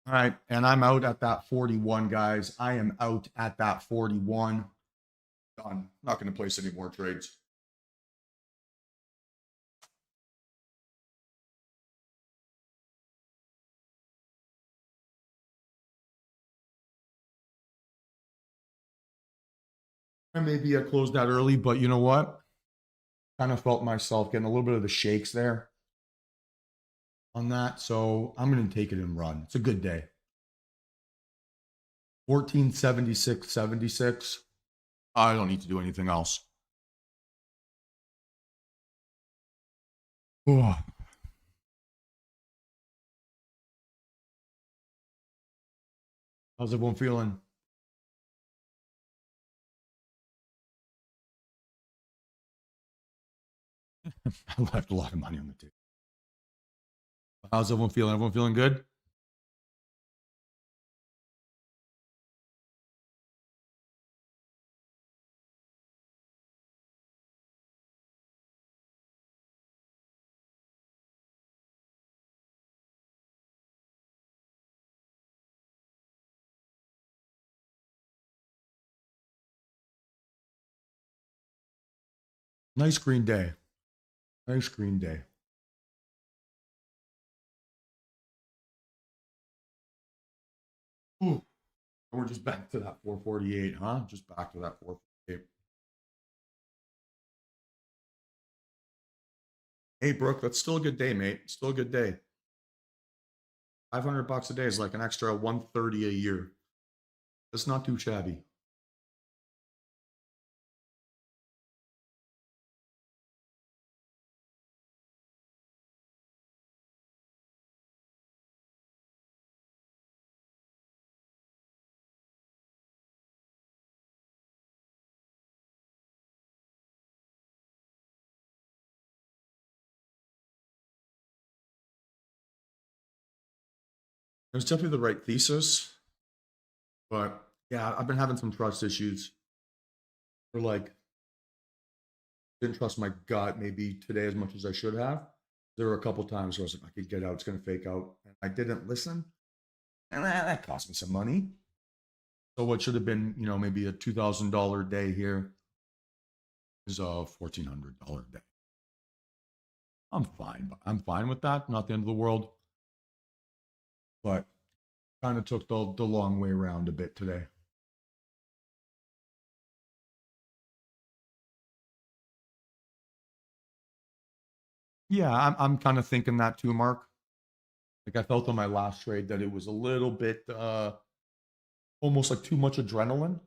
All right, and I'm out at that 41, guys. I am out at that 41. Done. Not going to place any more trades. Maybe I closed that early, but you know what? Kind of felt myself getting a little bit of the shakes there on that. So I'm going to take it and run. It's a good day. 1476.76. I don't need to do anything else. Oh. How's everyone feeling? I left a lot of money on the table. How's everyone feeling? Everyone feeling good? Nice green day. Nice green day. Ooh. We're just back to that 448, huh? Just back to that 448. Hey, Brooke, that's still a good day, mate. Still a good day. $500 a day is like an extra 130 a year. That's not too shabby. It was definitely the right thesis, but yeah, I've been having some trust issues. Or like, didn't trust my gut maybe today as much as I should have. There were a couple times where I was like, I could get out, it's going to fake out. And I didn't listen. And that cost me some money. So what should have been, maybe a $2,000 day here is a $1,400 day. I'm fine. I'm fine with that. Not the end of the world. But kind of took the long way around a bit today. Yeah, I'm kind of thinking that too, Mark. Like I felt on my last trade that it was a little bit almost like too much adrenaline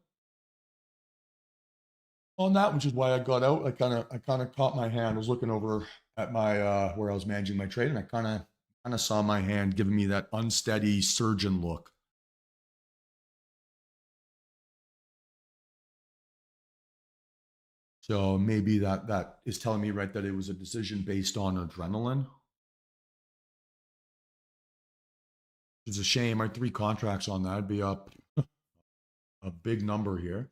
on that, which is why I got out. I kind of caught my hand. I was looking over at my where I was managing my trade, and I kind of saw my hand giving me that unsteady surgeon look. So maybe that is telling me right that it was a decision based on adrenaline. It's a shame. I had three contracts on that. I'd be up a big number here.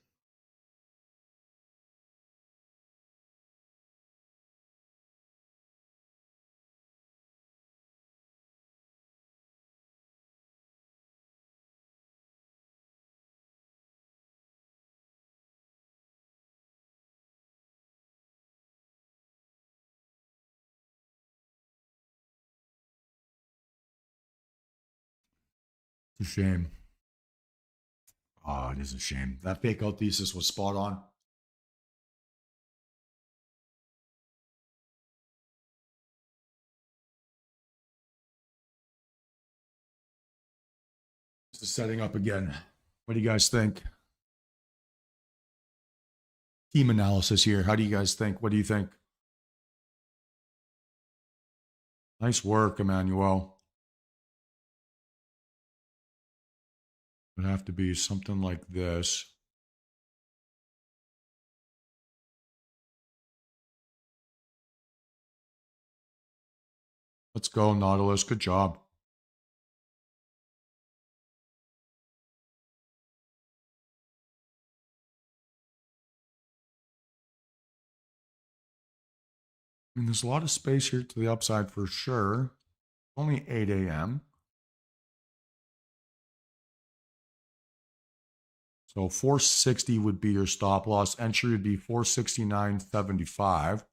It's a shame. Oh, it is a shame. That fake out thesis was spot on. This is setting up again. What do you guys think? Team analysis here. How do you guys think? What do you think? Nice work, Emmanuel. Would have to be something like this. Let's go, Nautilus. Good job. I mean, there's a lot of space here to the upside for sure. Only 8 a.m. So 460 would be your stop loss. Entry would be 469.75.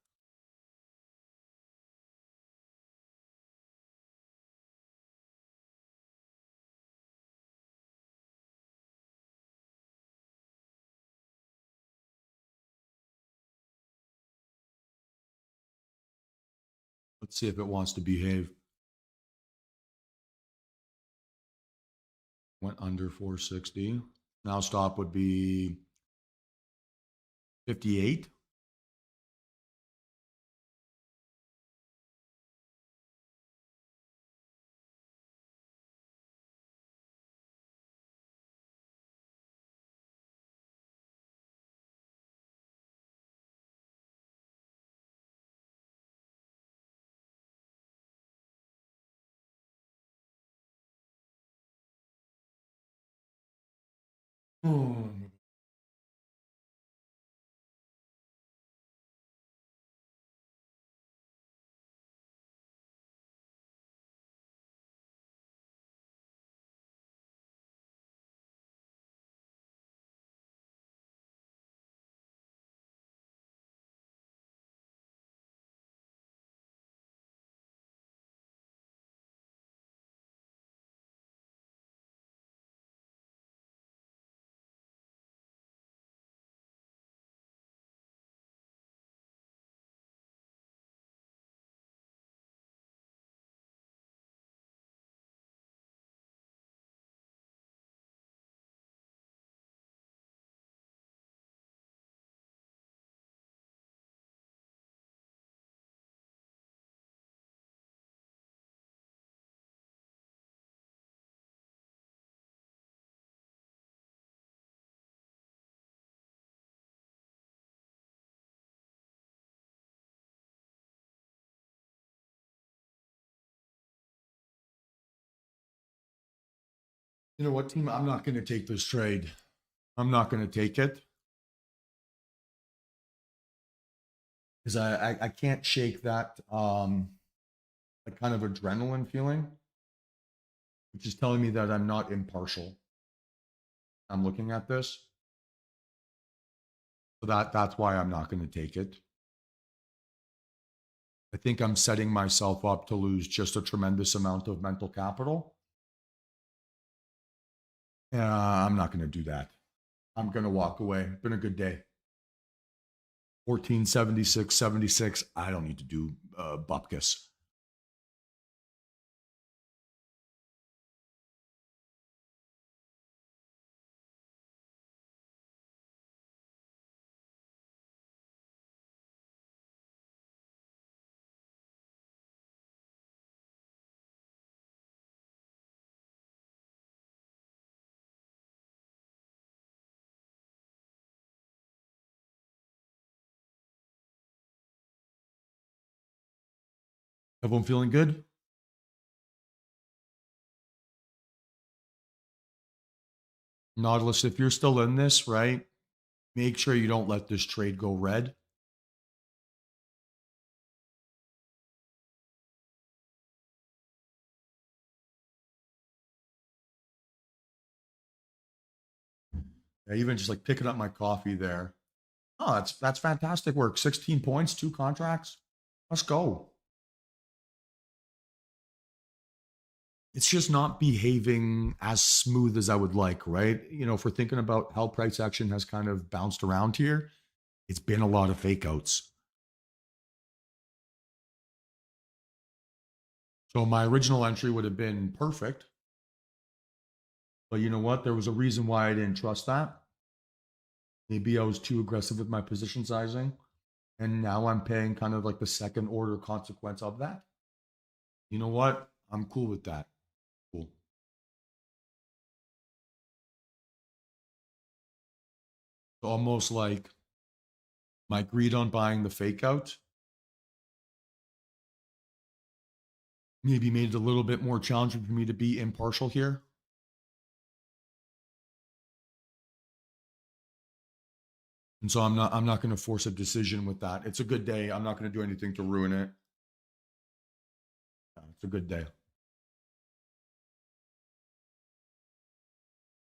Let's see if it wants to behave. Went under 460. Now stop would be 58. Hmm. You know what, team? I'm not going to take this trade. I'm not going to take it because I can't shake that like kind of adrenaline feeling, which is telling me that I'm not impartial. I'm looking at this, so that's why I'm not going to take it. I think I'm setting myself up to lose just a tremendous amount of mental capital. I'm not going to do that. I'm going to walk away. Been a good day. 1476, 76. I don't need to do bupkis. Everyone feeling good? Nautilus, if you're still in this, right, make sure you don't let this trade go red. Yeah, even just like picking up my coffee there. Oh, that's fantastic work. 16 points, 2 contracts. Let's go. It's just not behaving as smooth as I would like, right? You know, if we're thinking about how price action has kind of bounced around here, it's been a lot of fake outs. So my original entry would have been perfect. But you know what? There was a reason why I didn't trust that. Maybe I was too aggressive with my position sizing. And now I'm paying kind of like the second order consequence of that. You know what? I'm cool with that. Cool. Almost like my greed on buying the fake out maybe made it a little bit more challenging for me to be impartial here. And so I'm not going to force a decision with that. It's a good day. I'm not going to do anything to ruin it. It's a good day.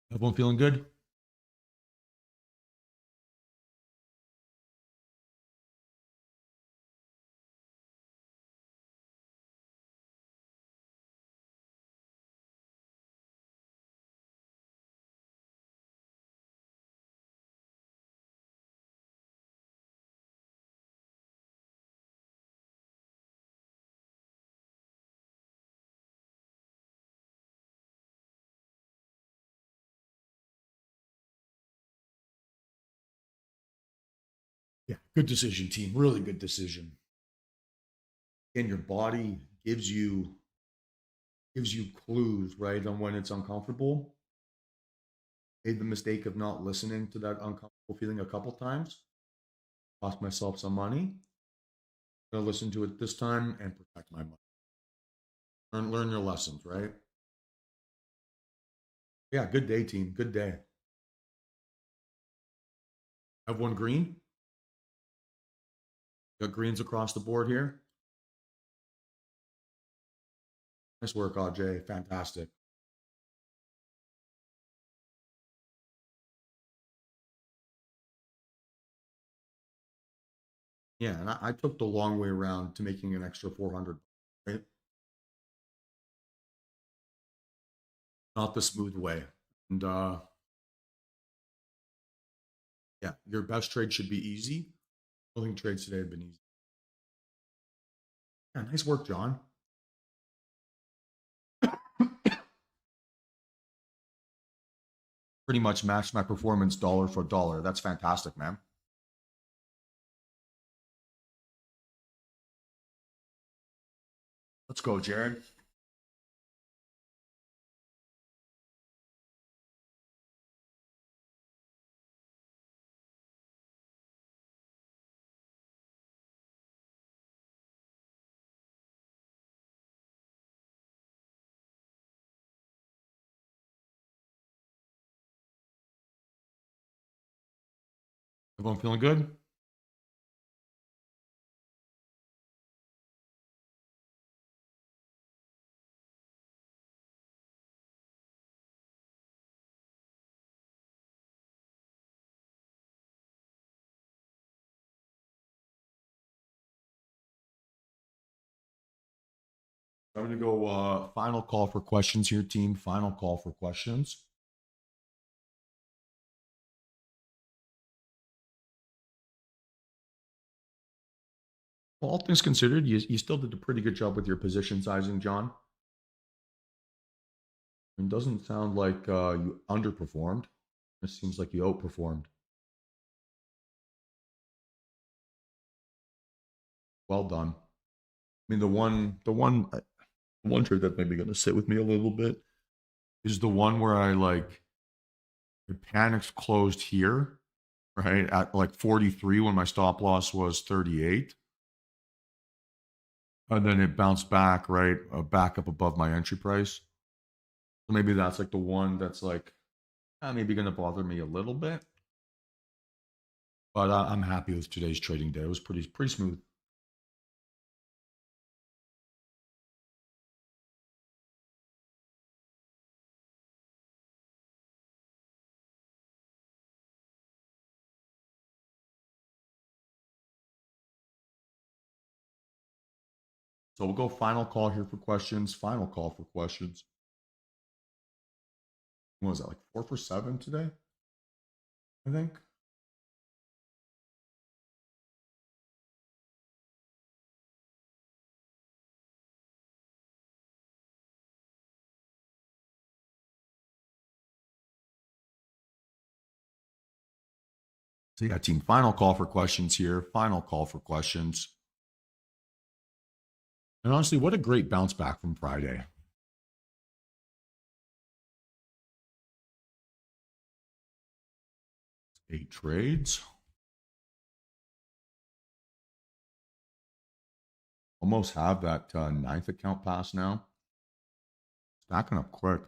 Everyone feeling good? Yeah, good decision, team. Really good decision. And your body gives you clues, right, on when it's uncomfortable. Made the mistake of not listening to that uncomfortable feeling a couple times. Cost myself some money. I'm gonna listen to it this time and protect my money. Learn your lessons, right? Yeah, good day, team. Good day. Have one green. Got greens across the board here. Nice work, AJ. Fantastic. Yeah, and I took the long way around to making an extra 400. Right? Not the smooth way. And yeah, your best trade should be easy. I think trades today have been easy. Yeah, nice work, John. Pretty much matched my performance dollar for dollar. That's fantastic, man. Let's go, Jared. Everyone feeling good? I'm going to go final call for questions here, team. Final call for questions. Well, all things considered, you still did a pretty good job with your position sizing, John. It doesn't sound like you underperformed. It seems like you outperformed. Well done. I mean, the one trade that maybe going to sit with me a little bit is the one where I like the panics closed here, right at like 43 when my stop loss was 38, and then it bounced back, right, back up above my entry price. So maybe that's like the one that's like maybe going to bother me a little bit, but I'm happy with today's trading day. It was pretty smooth. So we'll go final call here for questions. Final call for questions. What was that, like 4 for 7 today? I think. So yeah, team, final call for questions here. Final call for questions. And honestly, what a great bounce back from Friday. 8 trades. Almost have that ninth account pass now. Stacking up quick.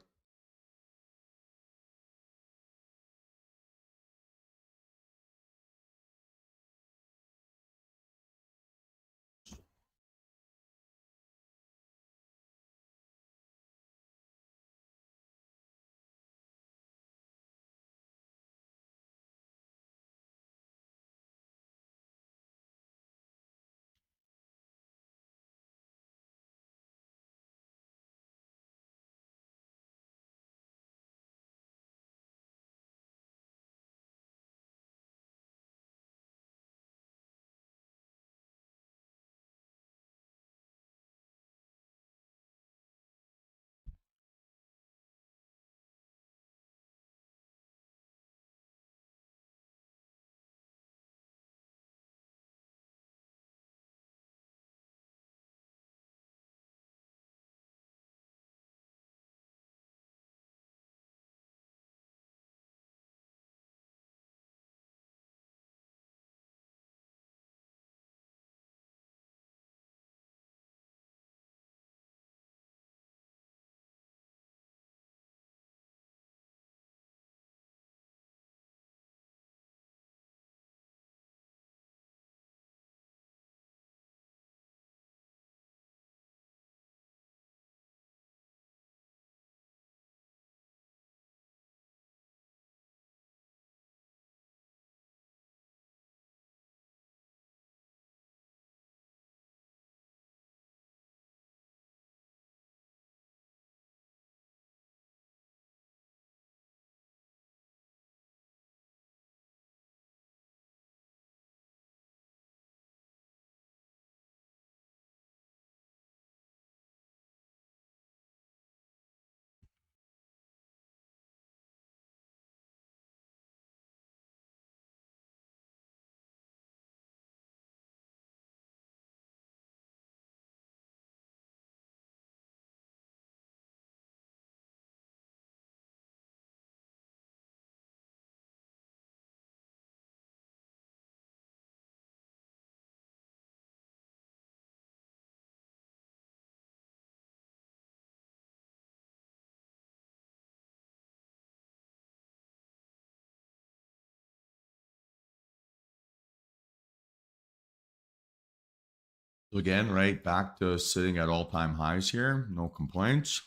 So again, right back to sitting at all-time highs here. No complaints.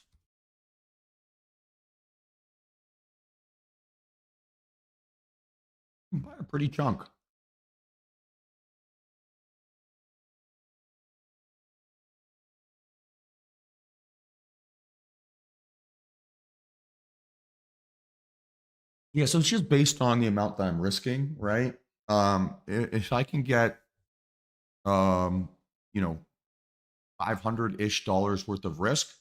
By a pretty chunk. Yeah, so it's just based on the amount that I'm risking, right? If I can get um, you know, 500-ish dollars worth of risk,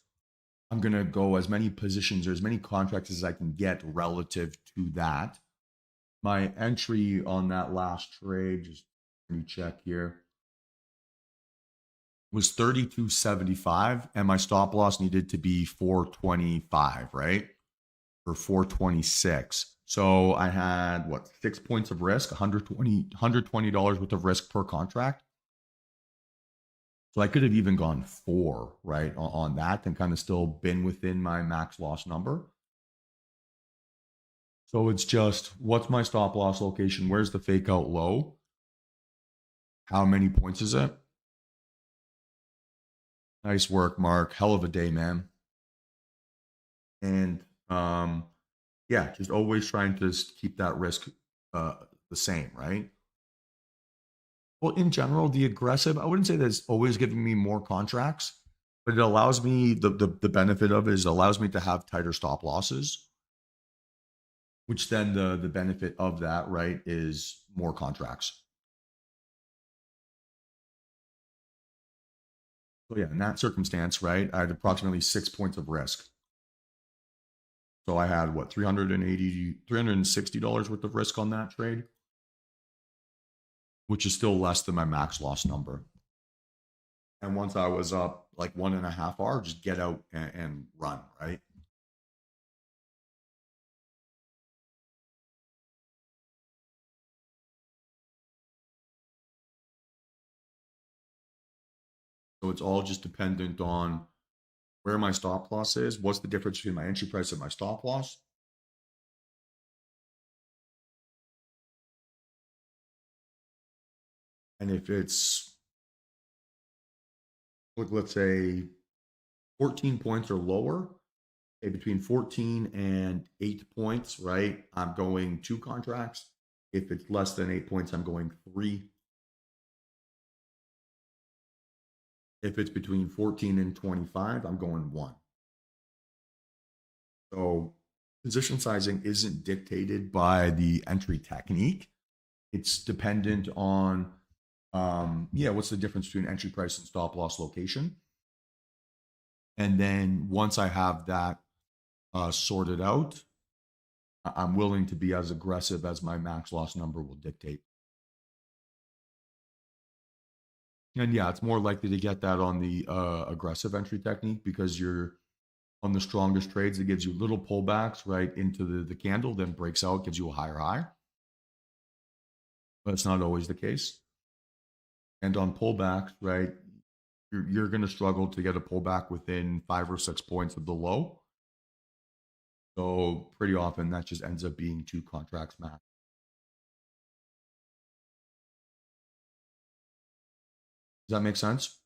I'm gonna go as many positions or as many contracts as I can get relative to that. My entry on that last trade, just let me check here, was 32.75, and my stop loss needed to be 425, right? Or 426. So I had what, 6 points of risk, $120 worth of risk per contract. So I could have even gone four, right, on that and kind of still been within my max loss number. So it's just what's my stop loss location? Where's the fake out low? How many points is it? Nice work, Mark. Hell of a day, man. And yeah, just always trying to keep that risk uh, the same, right? Well, in general, the aggressive, I wouldn't say that it's always giving me more contracts, but it allows me the benefit of it is it allows me to have tighter stop losses, which then the benefit of that, right, is more contracts. So yeah, in that circumstance, right, I had approximately 6 points of risk. So I had what, $360 worth of risk on that trade, which is still less than my max loss number. And once I was up like 1.5 hours, just get out and run, right? So it's all just dependent on where my stop loss is, what's the difference between my entry price and my stop loss. And if it's, look, let's say 14 points or lower, between 14 and 8 points, right? I'm going two contracts. If it's less than 8 points, I'm going three. If it's between 14 and 25, I'm going one. So position sizing isn't dictated by the entry technique. It's dependent on, yeah, what's the difference between entry price and stop loss location. And then once I have that sorted out, I'm willing to be as aggressive as my max loss number will dictate. And yeah, it's more likely to get that on the aggressive entry technique because you're on the strongest trades. It gives you little pullbacks right into the candle, then breaks out, gives you a higher high. But it's not always the case. And on pullbacks, right, you're going to struggle to get a pullback within 5 or 6 points of the low. So pretty often that just ends up being two contracts max. Does that make sense?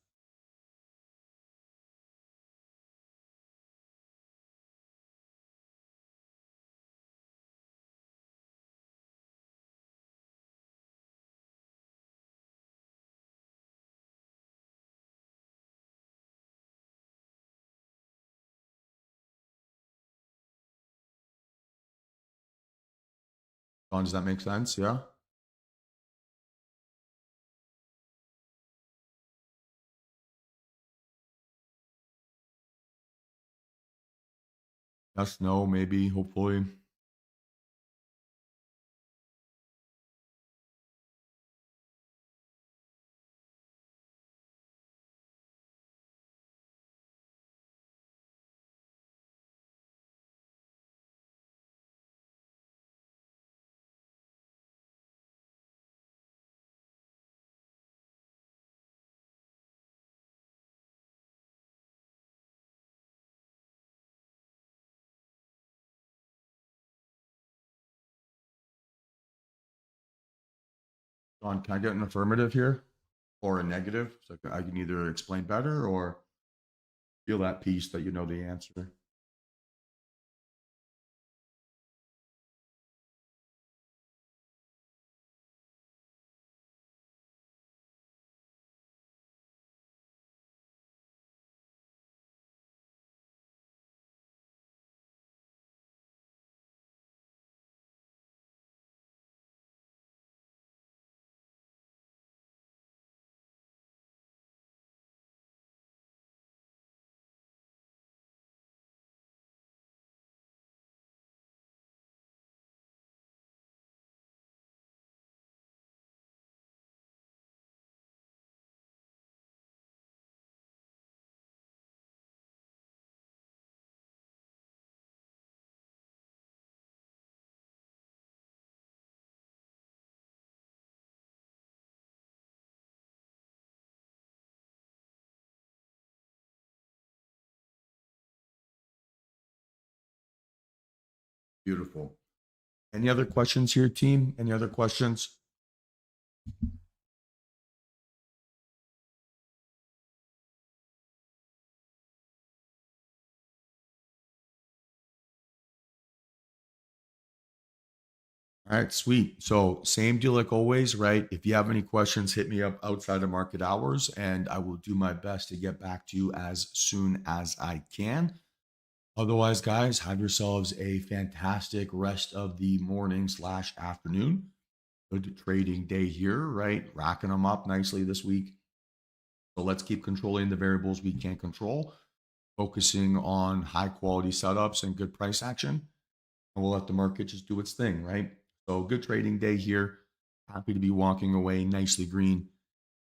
Don, does that make sense? Yeah. Yes, no, maybe, hopefully. Don, can I get an affirmative here? or a negative. So I can either explain better or feel at peace that you know the answer. Beautiful. Any other questions here, team? Any other questions? All right, sweet. So, same deal like always, right? If you have any questions, hit me up outside of market hours, and I will do my best to get back to you as soon as I can. Otherwise, guys, have yourselves a fantastic rest of the morning slash afternoon. Good trading day here, right? Racking them up nicely this week. So let's keep controlling the variables we can't control, focusing on high quality setups and good price action. And we'll let the market just do its thing, right? So good trading day here. Happy to be walking away nicely green.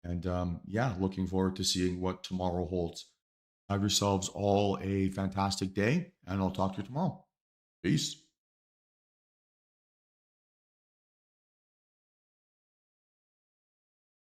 And yeah, looking forward to seeing what tomorrow holds. Have yourselves all a fantastic day, and I'll talk to you tomorrow. Peace.